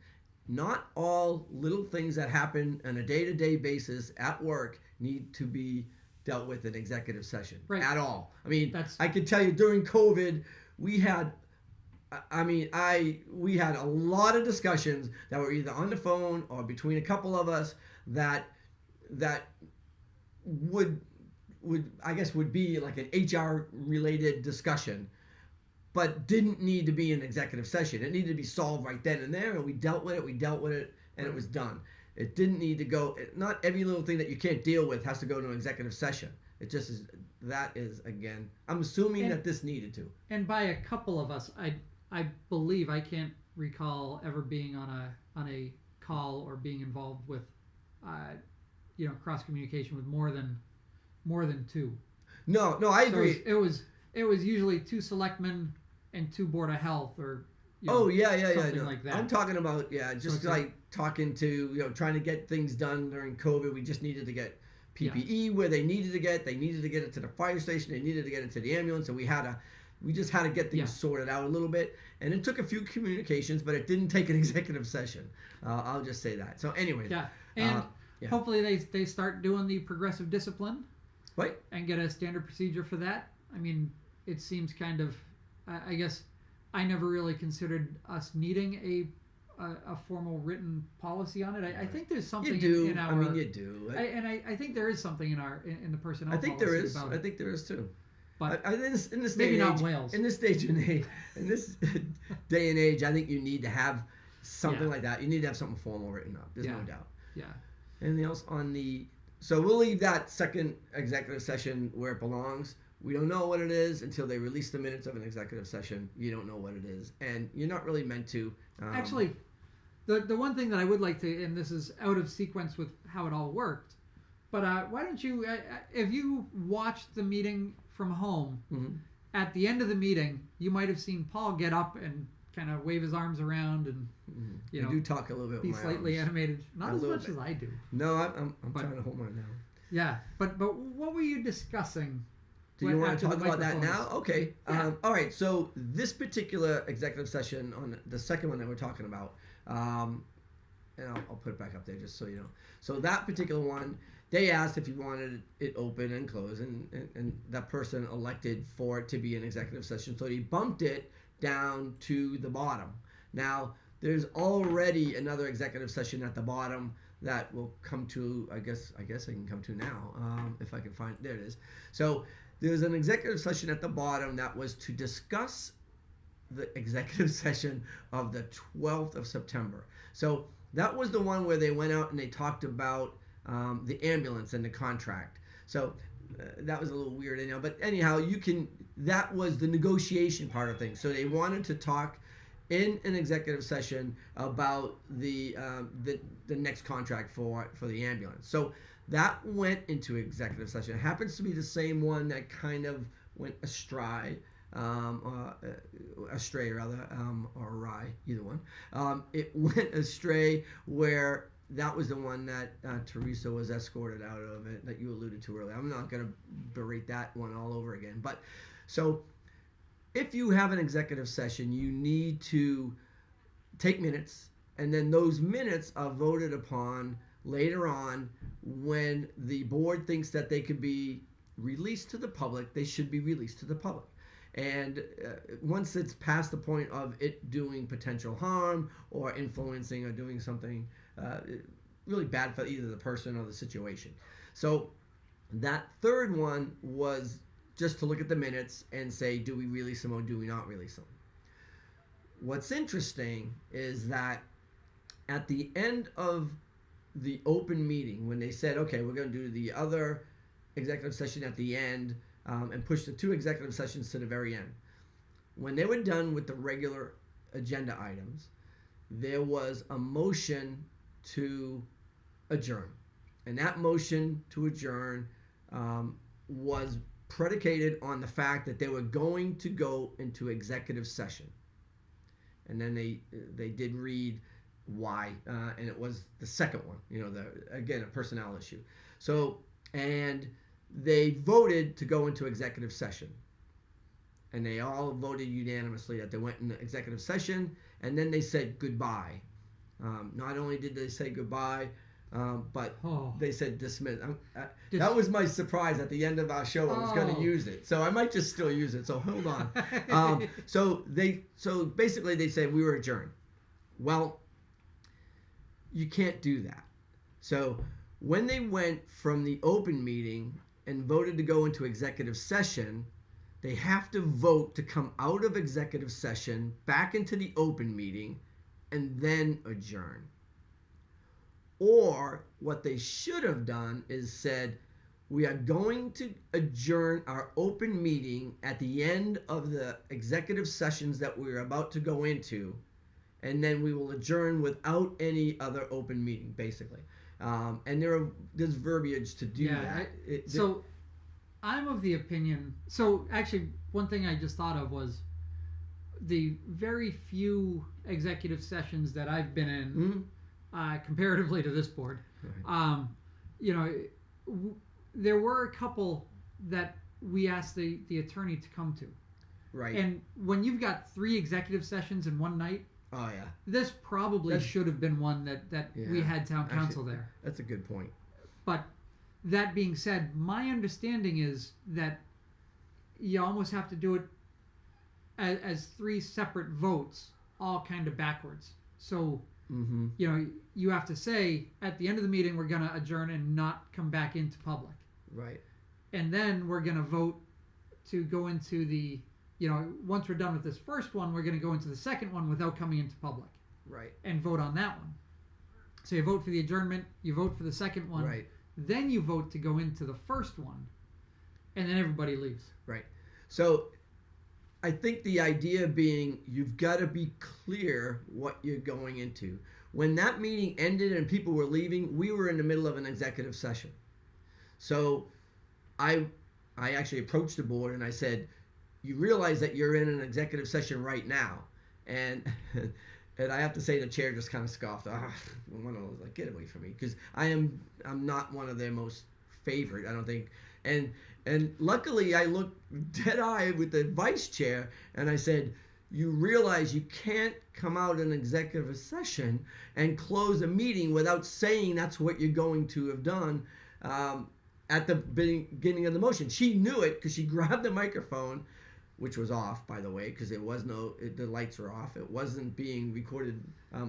Not all little things that happen on a day-to-day basis at work need to be dealt with in executive session at all. I mean, I could tell you during COVID, we had a lot of discussions that were either on the phone or between a couple of us that would be like an HR related discussion, but didn't need to be an executive session. It needed to be solved right then and there, and we dealt with it, and it was done. It didn't need to go. Not every little thing that you can't deal with has to go to an executive session. It just is. That is, again, I'm assuming that this needed to. And by a couple of us, I believe, I can't recall ever being on a call or being involved with cross communication with more than two. No, I agree. It was it was usually 2 selectmen and 2 board of health, or Oh yeah, something no. like that. I'm talking about just Okay. like talking to trying to get things done during COVID. We just needed to get PPE where they needed to get. They needed to get it to the fire station. They needed to get it to the ambulance, and we just had to get things sorted out a little bit. And it took a few communications, but it didn't take an executive session. I'll just say that. So anyway, and hopefully they start doing the progressive discipline, right? and get a standard procedure for that. I mean, it seems kind of, I guess, I never really considered us needing a formal written policy on it. I think there's something You do. in our. I mean, you do. I think there is something in the personnel. I think there policy is. about I it. think there is too. But in this day maybe and not age, Wales. in this stage and age, in this day and age, I think you need to have something like that. You need to have something formal written up. There's no doubt. Yeah. Anything else on the? So we'll leave that second executive session where it belongs. We don't know what it is until they release the minutes of an executive session. You don't know what it is, and you're not really meant to. Actually, the one thing that I would like to, and this is out of sequence with how it all worked, but why don't you, if you watched the meeting from home, at the end of the meeting, you might have seen Paul get up and kind of wave his arms around and you do talk a little bit. be with my slightly arms. animated, not A as little much bit. as I do. No, I'm trying to hold mine now. Yeah, but what were you discussing? Do you want after to talk the about that now? microphones? Okay. Yeah. All right. So this particular executive session on the second one that we're talking about, and I'll put it back up there just so you know. So that particular one, they asked if you wanted it open and closed, and that person elected for it to be an executive session. So he bumped it down to the bottom. Now there's already another executive session at the bottom that will come to. I guess I can come to now if I can find. There it is. So there's an executive session at the bottom that was to discuss the executive session of the 12th of September. So that was the one where they went out and they talked about the ambulance and the contract. So that was a little weird, but anyhow, that was the negotiation part of things. So they wanted to talk in an executive session about the next contract for the ambulance. So that went into executive session. It happens to be the same one that kind of went astray, or awry, either one. It went astray where that was the one that Teresa was escorted out of it, that you alluded to earlier. I'm not going to berate that one all over again. But so if you have an executive session, you need to take minutes, and then those minutes are voted upon later on when the board thinks that they could be released to the public. They should be released to the public. And once it's past the point of it doing potential harm or influencing or doing something really bad for either the person or the situation. So that third one was just to look at the minutes and say, do we release them or do we not release them? What's interesting is that at the end of the open meeting, when they said, okay, we're going to do the other executive session at the end and push the 2 executive sessions to the very end, when they were done with the regular agenda items, there was a motion to adjourn. And that motion to adjourn was predicated on the fact that they were going to go into executive session. And then they did read why, and it was the second one, again, a personnel issue. So, and they voted to go into executive session. And they all voted unanimously that they went into executive session, and then they said goodbye. Not only did they say goodbye, but they said dismiss. That was my surprise at the end of our show. I was going to use it, so I might just still use it. So hold on. So basically they said we were adjourned. Well, you can't do that. So when they went from the open meeting and voted to go into executive session, they have to vote to come out of executive session back into the open meeting and then adjourn. Or what they should have done is said, we are going to adjourn our open meeting at the end of the executive sessions that we're about to go into, and then we will adjourn without any other open meeting, basically. And there's verbiage to do that. I'm of the opinion. So actually, one thing I just thought of was the very few executive sessions that I've been in, comparatively to this board. Right. You know, there were a couple that we asked the attorney to come to. Right. And when you've got 3 executive sessions in one night, Oh yeah. this probably should have been one that we Yeah. had town council Actually, there. That's a good point. But that being said, my understanding is that you almost have to do it as 3 separate votes, all kind of backwards. So, you know, you have to say at the end of the meeting, we're going to adjourn and not come back into public. Right. And then we're going to vote to go into the, you know, once we're done with this first one, we're going to go into the second one without coming into public Right. and vote on that one. So you vote for the adjournment, you vote for the second one, Right. then you vote to go into the first one, and then everybody leaves. Right. So I think the idea being you've got to be clear what you're going into. When that meeting ended and people were leaving, we were in the middle of an executive session. So I actually approached the board and I said, you realize that you're in an executive session right now. And and I have to say the chair just kind of scoffed. One of those, like, get away from me, because I'm not one of their most favorite, I don't think. And luckily I looked dead-eyed with the vice chair and I said, you realize you can't come out in executive session and close a meeting without saying that's what you're going to have done at the beginning of the motion. She knew it because she grabbed the microphone, which was off, by the way, because the lights were off. It wasn't being recorded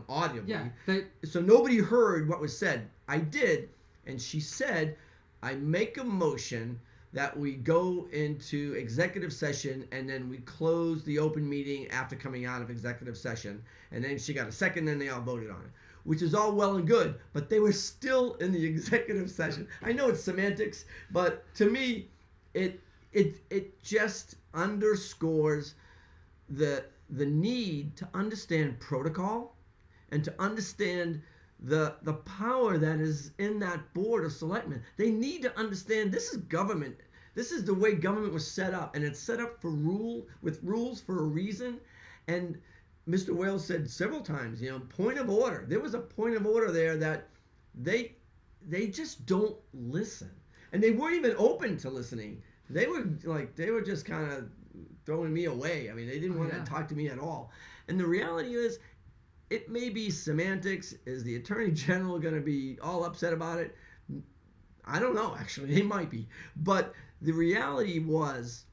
audibly. Yeah, So nobody heard what was said. I did, and she said, I make a motion that we go into executive session and then we close the open meeting after coming out of executive session. And then she got a second and they all voted on it, which is all well and good, but they were still in the executive session. I know it's semantics, but to me, it just underscores the need to understand protocol and to understand the power that is in that board of selectmen. They need to understand this is government. This is the way government was set up, and it's set up with rules for a reason. And Mr. Wales said several times, you know, point of order. There was a point of order there that they just don't listen, and they weren't even open to listening. They were just kind of throwing me away. I mean, they didn't want to talk to me at all. And the reality is, it may be semantics. Is the Attorney General going to be all upset about it? I don't know, actually. They might be. But the reality was,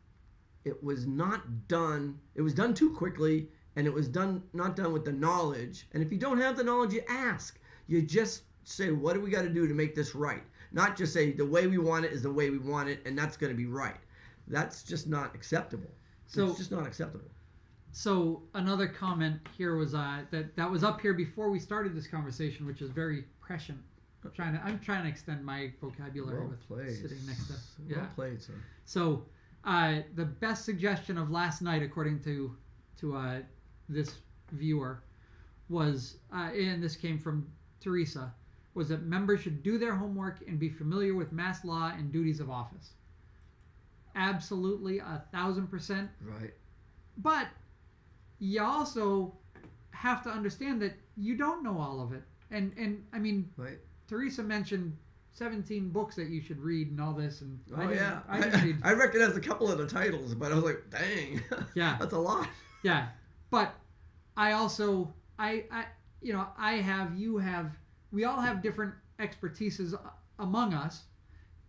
it was not done. It was done too quickly, and it was not done with the knowledge. And if you don't have the knowledge, you ask. You just say, what do we got to do to make this right? Not just say, the way we want it is the way we want it, and that's going to be right. That's just not acceptable. It's just not acceptable. So another comment here was that was up here before we started this conversation, which is very prescient. I'm trying to extend my vocabulary sitting next to. Yeah. Well played, sir. So the best suggestion of last night, according to this viewer, was and this came from Teresa, was that members should do their homework and be familiar with mass law and duties of office. Absolutely, 1,000%. Right. But you also have to understand that you don't know all of it. And I mean, Right. Teresa mentioned 17 books that you should read and all this. And I didn't read. I recognized a couple of the titles, but I was like, dang. Yeah. That's a lot. Yeah. But I also, you have, we all have different expertises among us.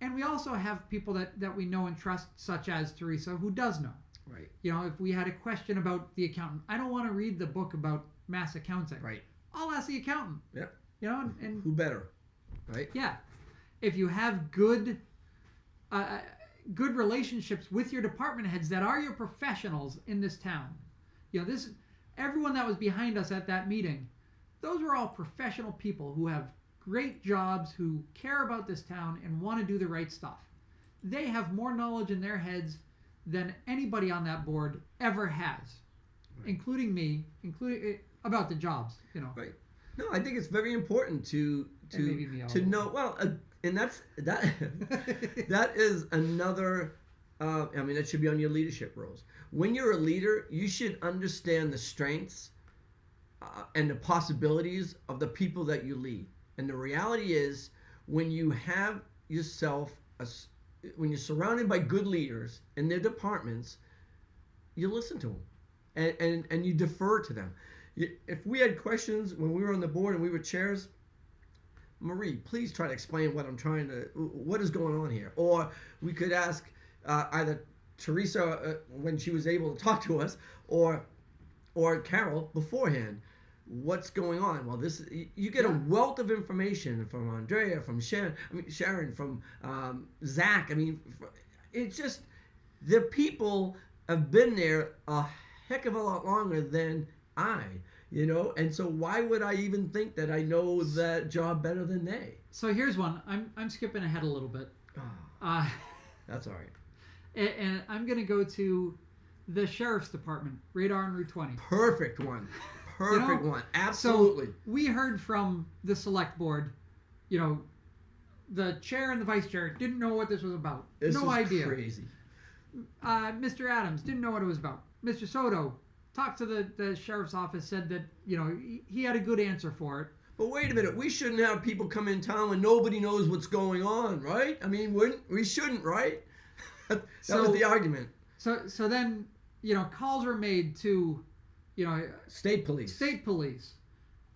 And we also have people that we know and trust, such as Teresa, who does know. Right. You know, if we had a question about the accountant, I don't want to read the book about mass accounting. Right. I'll ask the accountant. Yeah. You know, and who better? Right. yeah, if you have good relationships with your department heads that are your professionals in this town, you know, everyone that was behind us at that meeting, those were all professional people who have great jobs, who care about this town and want to do the right stuff. They have more knowledge in their heads than anybody on that board ever has, right. including me, about the jobs, you know. Right. No, I think it's very important to know. Well, and that is another I mean, that should be on your leadership roles. When you're a leader, you should understand the strengths and the possibilities of the people that you lead. And the reality is, when you have yourself, when you're surrounded by good leaders in their departments, you listen to them and you defer to them. If we had questions when we were on the board and we were chairs, Marie, please try to explain what is going on here. Or we could ask either Teresa when she was able to talk to us, or Carol beforehand. What's going on? Well, you get a wealth of information from Andrea, from Sharon, from Zach. I mean, it's just the people have been there a heck of a lot longer than I, and so why would I even think that I know that job better than they? So here's one. I'm skipping ahead a little bit. That's all right. And I'm going to go to the Sheriff's Department, Radar on Route 20. Perfect one. Perfect one. Absolutely. So we heard from the select board, the chair and the vice chair didn't know what this was about. This no is idea. Crazy. Mr. Adams didn't know what it was about. Mr. Soto talked to the sheriff's office, said that, he had a good answer for it. But wait a minute, we shouldn't have people come in town when nobody knows what's going on, right? I mean, we shouldn't, right? that was the argument. So then, calls were made to, state police,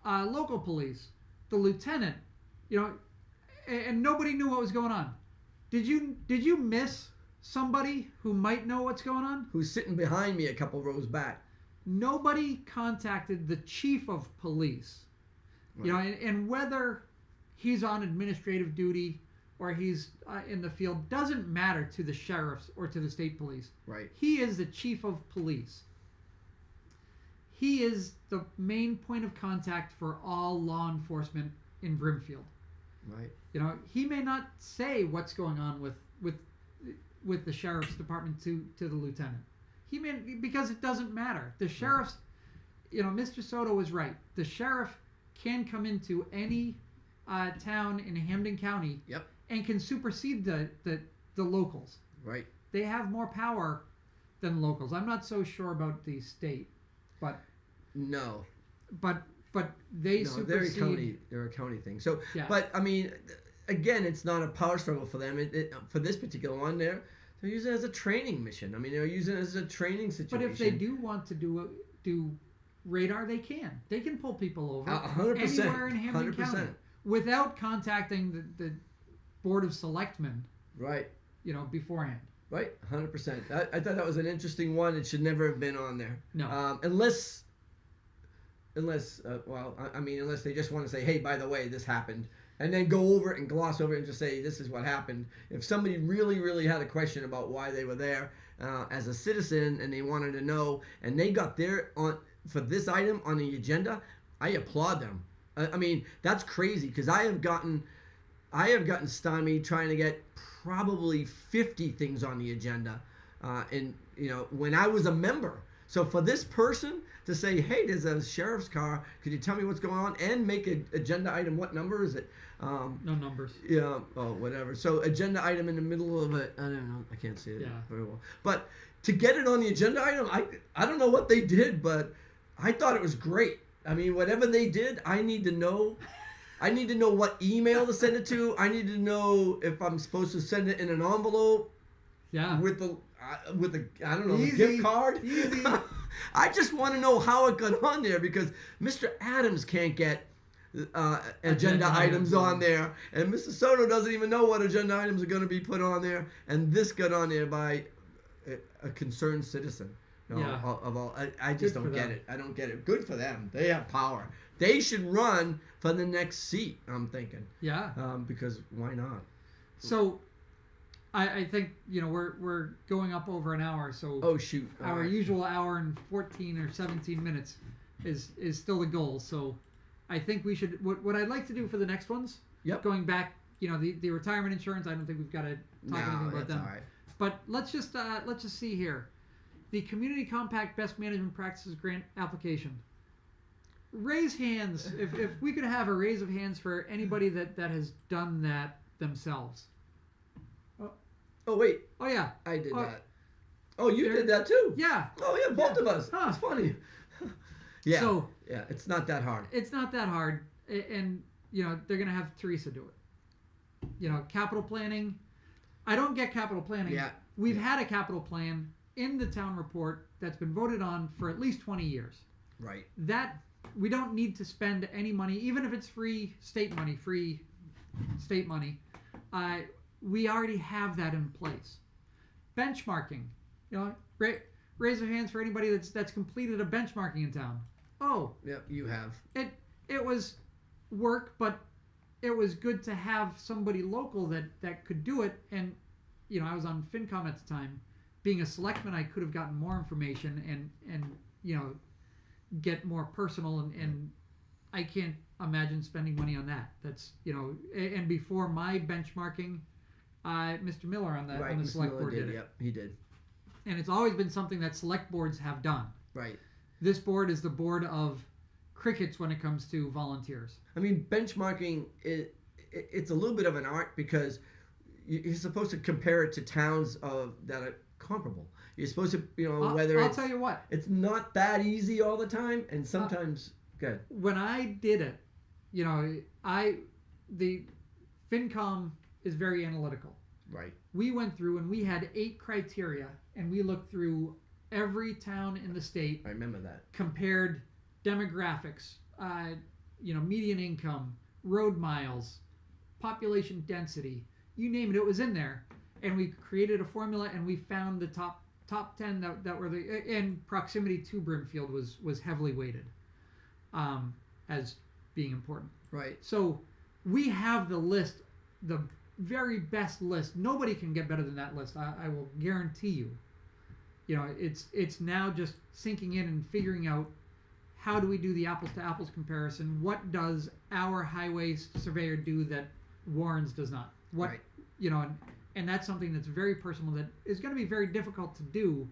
local police, the lieutenant, and nobody knew what was going on. Did you miss somebody who might know what's going on? Who's sitting behind me a couple rows back? Nobody contacted the chief of police. Right. And whether he's on administrative duty or he's in the field doesn't matter to the sheriffs or to the state police. Right. He is the chief of police. He is the main point of contact for all law enforcement in Brimfield. Right. He may not say what's going on with the sheriff's department to the lieutenant. He may, because it doesn't matter. The sheriff's, Mr. Soto was right. The sheriff can come into any town in Hampden County. Yep. And can supersede the locals. Right. They have more power than locals. I'm not so sure about the state, but no. But they supersede. They're a county thing. So, yeah. But I mean, again, it's not a power struggle for them. For this particular one, they're using it as a training mission. I mean, they're using it as a training situation. But if they do want to do radar, they can. They can pull people over 100%, anywhere in Hampden 100%. County without contacting the Board of Selectmen. Right. Beforehand. Right. 100%. I thought that was an interesting one. It should never have been on there. No. Unless they just want to say, hey, by the way, this happened, and then go over it and gloss over it and just say, this is what happened. If somebody really, really had a question about why they were there as a citizen and they wanted to know, and they got there for this item on the agenda, I applaud them. I mean, that's crazy, because I have gotten stymied trying to get probably 50 things on the agenda, and when I was a member. So for this person to say, hey, there's a sheriff's car, could you tell me what's going on, and make an agenda item, what number is it? No numbers. Yeah, whatever. So agenda item in the middle of it, I don't know, I can't see it very well. But to get it on the agenda item, I don't know what they did, but I thought it was great. I mean, whatever they did, I need to know what email to send it to. I need to know if I'm supposed to send it in an envelope. Yeah. With the I don't know, Easy. the gift card. Easy. I just want to know how it got on there, because Mr. Adams can't get agenda items on there, and Mr. Soto doesn't even know what agenda items are going to be put on there, and this got on there by a concerned citizen. Of all, I just don't get it. I don't get it. Good for them. They have power. They should run for the next seat, I'm thinking. Yeah. Because why not? So, I think we're going up over an hour. So. Oh shoot! Our usual hour and 14 or 17 minutes is still the goal. So, I think we should. What I'd like to do for the next ones. Yep. Going back, the retirement insurance. I don't think we've got to talk anything about them. All right. But let's just see here. The Community Compact Best Management Practices Grant application. Raise hands if we could have a raise of hands for anybody that has done that themselves. Oh wait, Oh yeah. I did Oh, that. Oh, you there- did that too. Yeah. Oh yeah, both of us. Huh. It's funny. Yeah. So yeah, it's not that hard. it's not that hard, and they're gonna have Teresa do it. Capital planning. I don't get capital planning. Yeah. We've had a capital plan in the town report that's been voted on for at least 20 years. Right. That we don't need to spend any money, even if it's free state money. We already have that in place. Benchmarking. Raise your hands for anybody that's completed a benchmarking in town. Oh, Yep, you have. it was work, but it was good to have somebody local that could do it. And I was on FinCom at the time. Being a selectman, I could have gotten more information and get more personal, and I can't imagine spending money on that. That's and before my benchmarking, Mr. Miller on the Mr. select Miller board did it. Yep, he did. And it's always been something that select boards have done. Right. This board is the board of crickets when it comes to volunteers. I mean, benchmarking it's a little bit of an art because you're supposed to compare it to towns that are comparable. You're supposed to, whether I'll tell you what. it's not that easy all the time, and sometimes good. When I did it, the FinCom is very analytical. Right. We went through and we had 8 criteria, and we looked through every town in the state, I remember that. compared demographics, median income, road miles, population density, you name it, it was in there. And we created a formula, and we found the top 10 that were and proximity to Brimfield was heavily weighted as being important. Right. So we have the list, the very best list. Nobody can get better than that list. I will guarantee you. It's now just sinking in and figuring out how do we do the apples to apples comparison. What does our highway surveyor do that Warren's does not? What Right. And that's something that's very personal that is going to be very difficult to do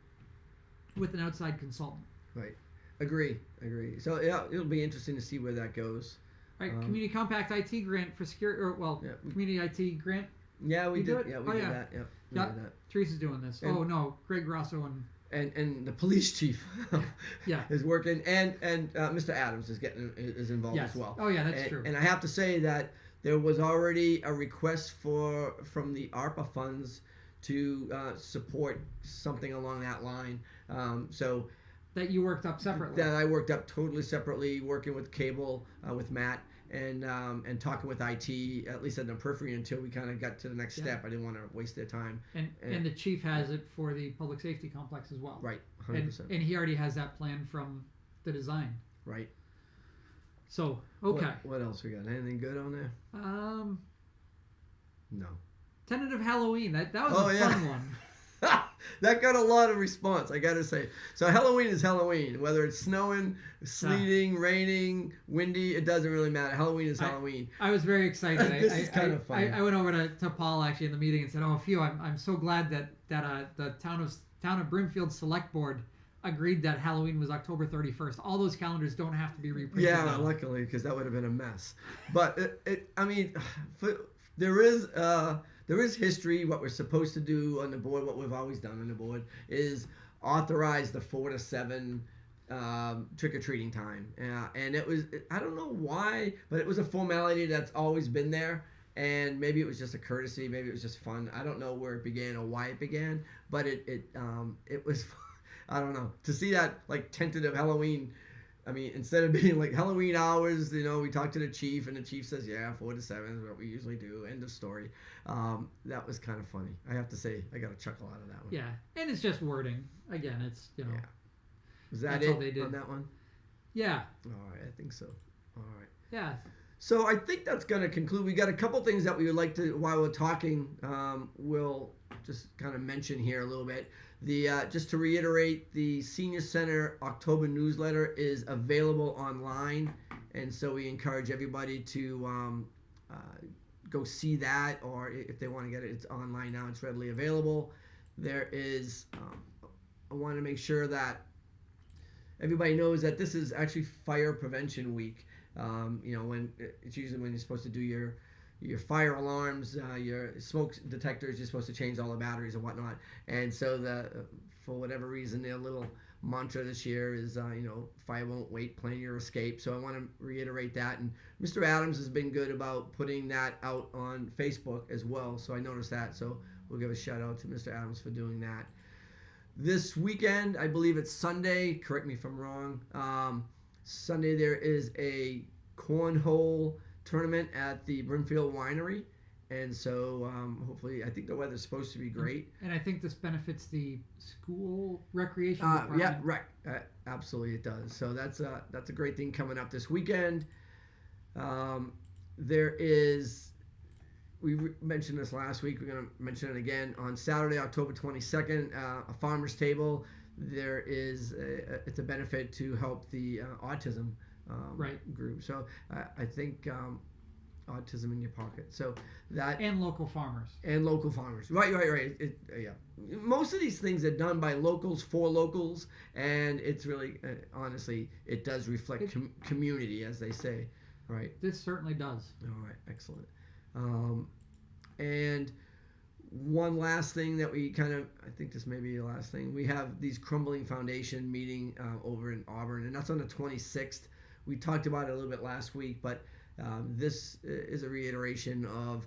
with an outside consultant. Right. Agree. So yeah, it'll be interesting to see where that goes. Right, community compact IT grant for security, community IT grant. Yeah, we You do did. it? Yeah, we Oh, did yeah. that. Yep. We Yeah, did that. Teresa's doing this. And- Oh no, Greg Grosso And the police chief Yeah. is working, and Mr. Adams is involved Yes. as well. Oh yeah, that's and, true. And I have to say that there was already a request from the ARPA funds to support something along that line. So that you worked up separately. that I worked up totally separately, working with cable with Matt and talking with IT, at least in the periphery, until we kind of got to the next step. I didn't want to waste their time. And the chief has it for the public safety complex as well. Right, 100%. And he already has that plan from the design. Right. So okay. What else we got? Anything good on there? No. Tentative Halloween. That was Oh, a yeah. fun one. That got a lot of response, I gotta say. So Halloween is Halloween. Whether it's snowing, sleeting, raining, windy, it doesn't really matter. Halloween is Halloween. I was very excited. This is kind of funny. I went over to Paul actually in the meeting and said, "Oh, phew! I'm so glad that the town of Brimfield Select Board agreed that Halloween was October 31st. All those calendars don't have to be reprinted." Yeah, now. luckily, because that would have been a mess. But there is history. What we're supposed to do on the board, what we've always done on the board, is authorize the 4 to 7 trick-or-treating time. And it was, I don't know why, but it was a formality that's always been there. And maybe it was just a courtesy, maybe it was just fun. I don't know where it began or why it began, but it was, I don't know, to see that like tentative Halloween. I mean, instead of being like Halloween hours, we talked to the chief, and the chief says, yeah, 4 to 7 is what we usually do. End of story. That was kind of funny. I have to say, I got a chuckle out of that one. Yeah, and it's just wording. Again, it's Yeah. Was that That's all they it did. on that one? Yeah, All right, I think so. All right. yeah. So I think that's going to conclude. We got a couple things that we would like to, while we're talking, we'll just kind of mention here a little bit. Just to reiterate, the Senior Center October newsletter is available online, and so we encourage everybody to go see that, or if they want to get it, it's online now. It's readily available. There is, I want to make sure that everybody knows that this is actually Fire Prevention Week. When it's usually when you're supposed to do your your fire alarms, your smoke detectors, you're supposed to change all the batteries and whatnot. And so for whatever reason, their little mantra this year is, fire won't wait, plan your escape. So I want to reiterate that. And Mr. Adams has been good about putting that out on Facebook as well. So I noticed that. So we'll give a shout out to Mr. Adams for doing that. This weekend, I believe it's Sunday, correct me if I'm wrong, Sunday there is a cornhole tournament at the Brimfield Winery. And so hopefully, I think the weather's supposed to be great. And I think this benefits the school recreation department. Yeah, right. Absolutely, it does. So that's a great thing coming up this weekend. There is, we mentioned this last week. We're going to mention it again on Saturday, October 22nd. A farmers table. There is it's a benefit to help the autism group. So I think. Autism in your pocket. So that and local farmers. Right. Yeah. Most of these things are done by locals for locals, and it's really honestly it does reflect community, as they say. Right. This certainly does. All right. Excellent. And one last thing that we I think this may be the last thing. We have these Crumbling Foundation meeting over in Auburn, and that's on the 26th. We talked about it a little bit last week, but this is a reiteration of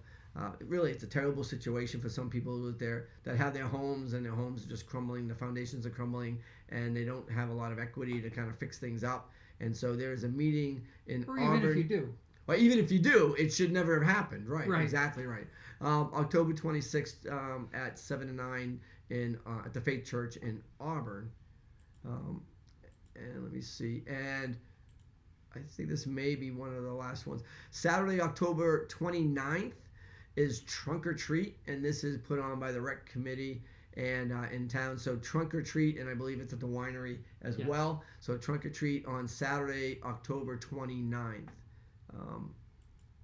really it's a terrible situation for some people that have their homes and their homes are just crumbling, the foundations are crumbling, and they don't have a lot of equity to kind of fix things up. And so there's a meeting in Auburn. Or even if you do. Well, even if you do, it should never have happened. Right. Exactly right. October 26th at 7 to 9 at the Faith Church in Auburn. And let me see. And I think this may be one of the last ones. Saturday, October 29th is Trunk or Treat, and this is put on by the Rec Committee and in town. So Trunk or Treat, and I believe it's at the winery as well. So Trunk or Treat on Saturday, October 29th.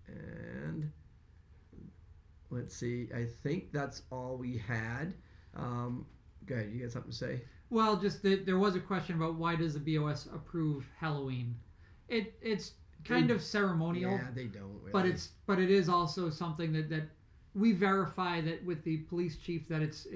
And let's see. I think that's all we had. Go ahead. You got something to say? Well, just there was a question about why does the BOS approve Halloween? It's kind of ceremonial. Yeah, they don't really. But it is also something that we verify that with the police chief that it's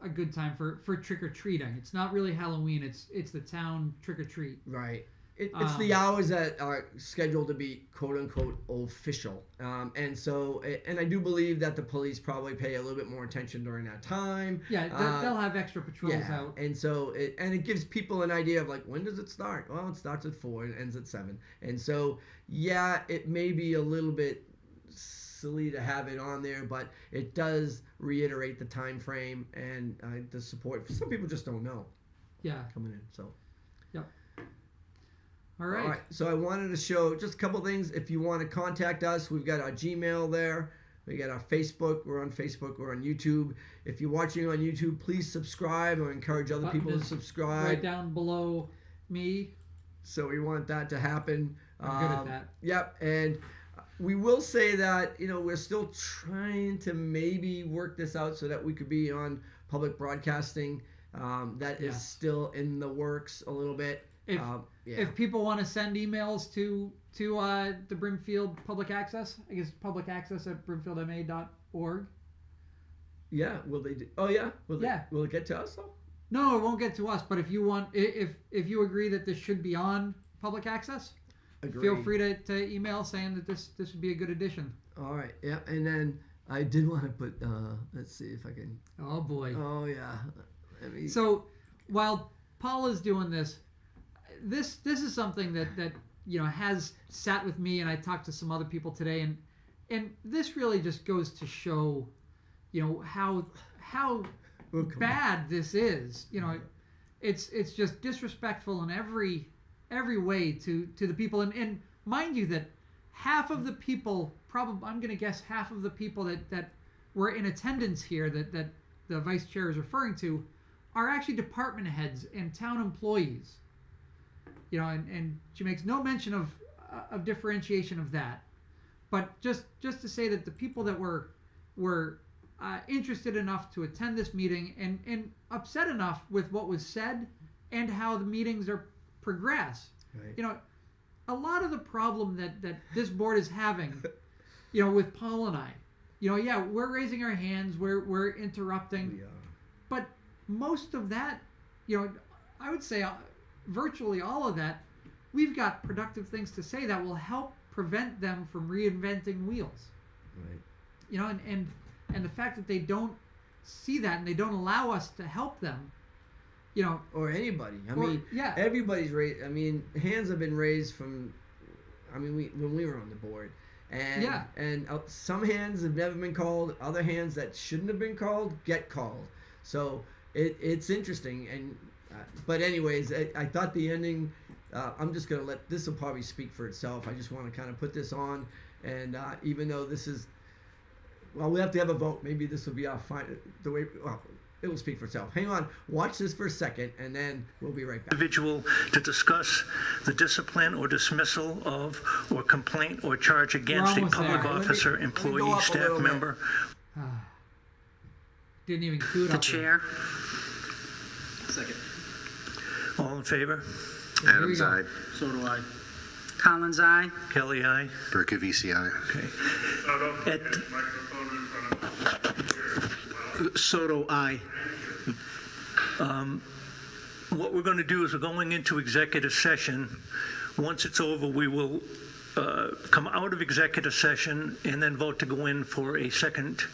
a good time for trick or treating. It's not really Halloween. It's the town trick or treat. Right. It's the hours that are scheduled to be quote unquote official, and so I do believe that the police probably pay a little bit more attention during that time. Yeah, they'll have extra patrols out, and so it gives people an idea of like when does it start? Well, it starts at 4 and ends at 7, and so it may be a little bit silly to have it on there, but it does reiterate the time frame and the support. Some people just don't know. Yeah, coming in. So. Yep. All right. So I wanted to show just a couple things. If you want to contact us, we've got our Gmail there. We got our Facebook. We're on Facebook. We're on YouTube. If you're watching on YouTube, please subscribe or encourage other people to subscribe. Right down below me. So we want that to happen. I'm good at that. Yep. And we will say that, we're still trying to maybe work this out so that we could be on public broadcasting. That is still in the works a little bit. If people want to send emails to the Brimfield Public Access, I guess public access at brimfieldma.org. Yeah, will they do? Oh yeah, will it get to us though? No, it won't get to us. But if you want, if you agree that this should be on public access, feel free to email saying that this would be a good addition. All right, yeah, and then I did want to put. Let's see if I can. Oh boy. Oh yeah. So while Paul is doing this. This is something that has sat with me, and I talked to some other people today, and this really just goes to show, how bad this is. It's just disrespectful in every way to the people, and mind you that half of the people, probably I'm going to guess half of the people that were in attendance here that the vice chair is referring to, are actually department heads and town employees. And she makes no mention of differentiation of that, but just to say that the people that were interested enough to attend this meeting and upset enough with what was said and how the meetings are progress. Right. A lot of the problem that this board is having with Paul and I, yeah, we're raising our hands, we're interrupting, We are. but most of that, I would say virtually all of that, we've got productive things to say that will help prevent them from reinventing wheels. Right. And the fact that they don't see that and they don't allow us to help them, Or anybody. I Or- mean, yeah. everybody's raised. I mean, hands have been raised from. I mean, when we were on the board, and Yeah. and some hands have never been called. Other hands that shouldn't have been called get called. So it's interesting. And but anyways, I thought the ending. I'm just gonna let this will probably speak for itself. I just want to kind of put this on, and even though this is. Well, we have to have a vote. Maybe this will be our the way. Well, it will speak for itself. Hang on. Watch this for a second, and then we'll be right back. Individual to discuss the discipline or dismissal of or complaint or charge against a almost public there. officer, Let me go employee, up a staff little bit. member. Didn't even coot The up there. chair. Second. All in favor? Here we Adam's go. eye. So do I. Collins, aye. Kelly, aye. Berkovich, aye. Okay. Soto, At- his microphone in front of him. Soto, I. What we're going to do is we're going into executive session. Once it's over, we will come out of executive session and then vote to go in for a second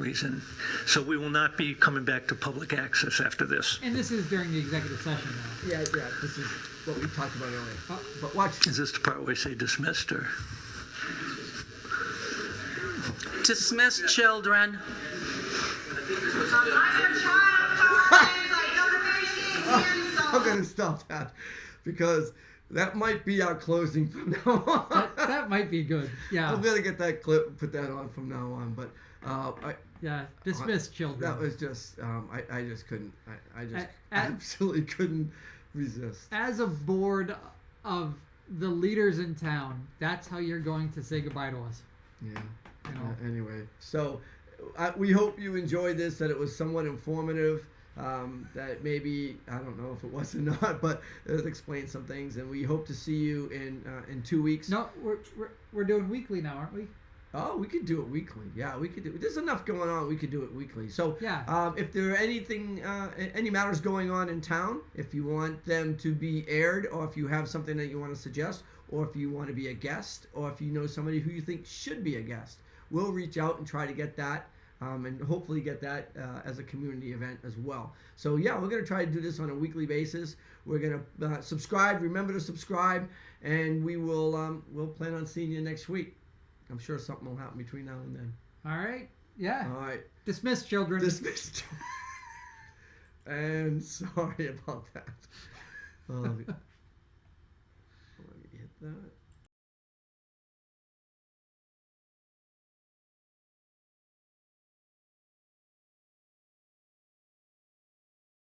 reason. So we will not be coming back to public access after this. And this is during the executive session now. Yeah. This is what we talked about earlier. Oh. But watch. Is this the part where I say dismissed or? Dismiss children. I'm gonna stop that because that might be our closing from now on. That might be good. Yeah. I'm gonna get that clip and put that on from now on. But Yeah. Dismiss children. that was just I just couldn't. I just At- absolutely couldn't resist. As a board of the leaders in town, that's how you're going to say goodbye to us. Yeah. You know. Anyway, so we hope you enjoyed this. That it was somewhat informative. That maybe I don't know if it was or not, but it explained some things. And we hope to see you in 2 weeks. No, we're doing weekly now, aren't we? Oh, we could do it weekly. Yeah, we could do. There's enough going on. We could do it weekly. So, Yeah. if there are any matters going on in town, if you want them to be aired, or if you have something that you want to suggest, or if you want to be a guest, or if you know somebody who you think should be a guest, we'll reach out and try to get that, and hopefully get that as a community event as well. So yeah, we're gonna try to do this on a weekly basis. We're gonna subscribe. Remember to subscribe, and we'll plan on seeing you next week. I'm sure something will happen between now and then. All right. Yeah. All right. Dismiss children. Dismissed. And sorry about that. Let me hit that.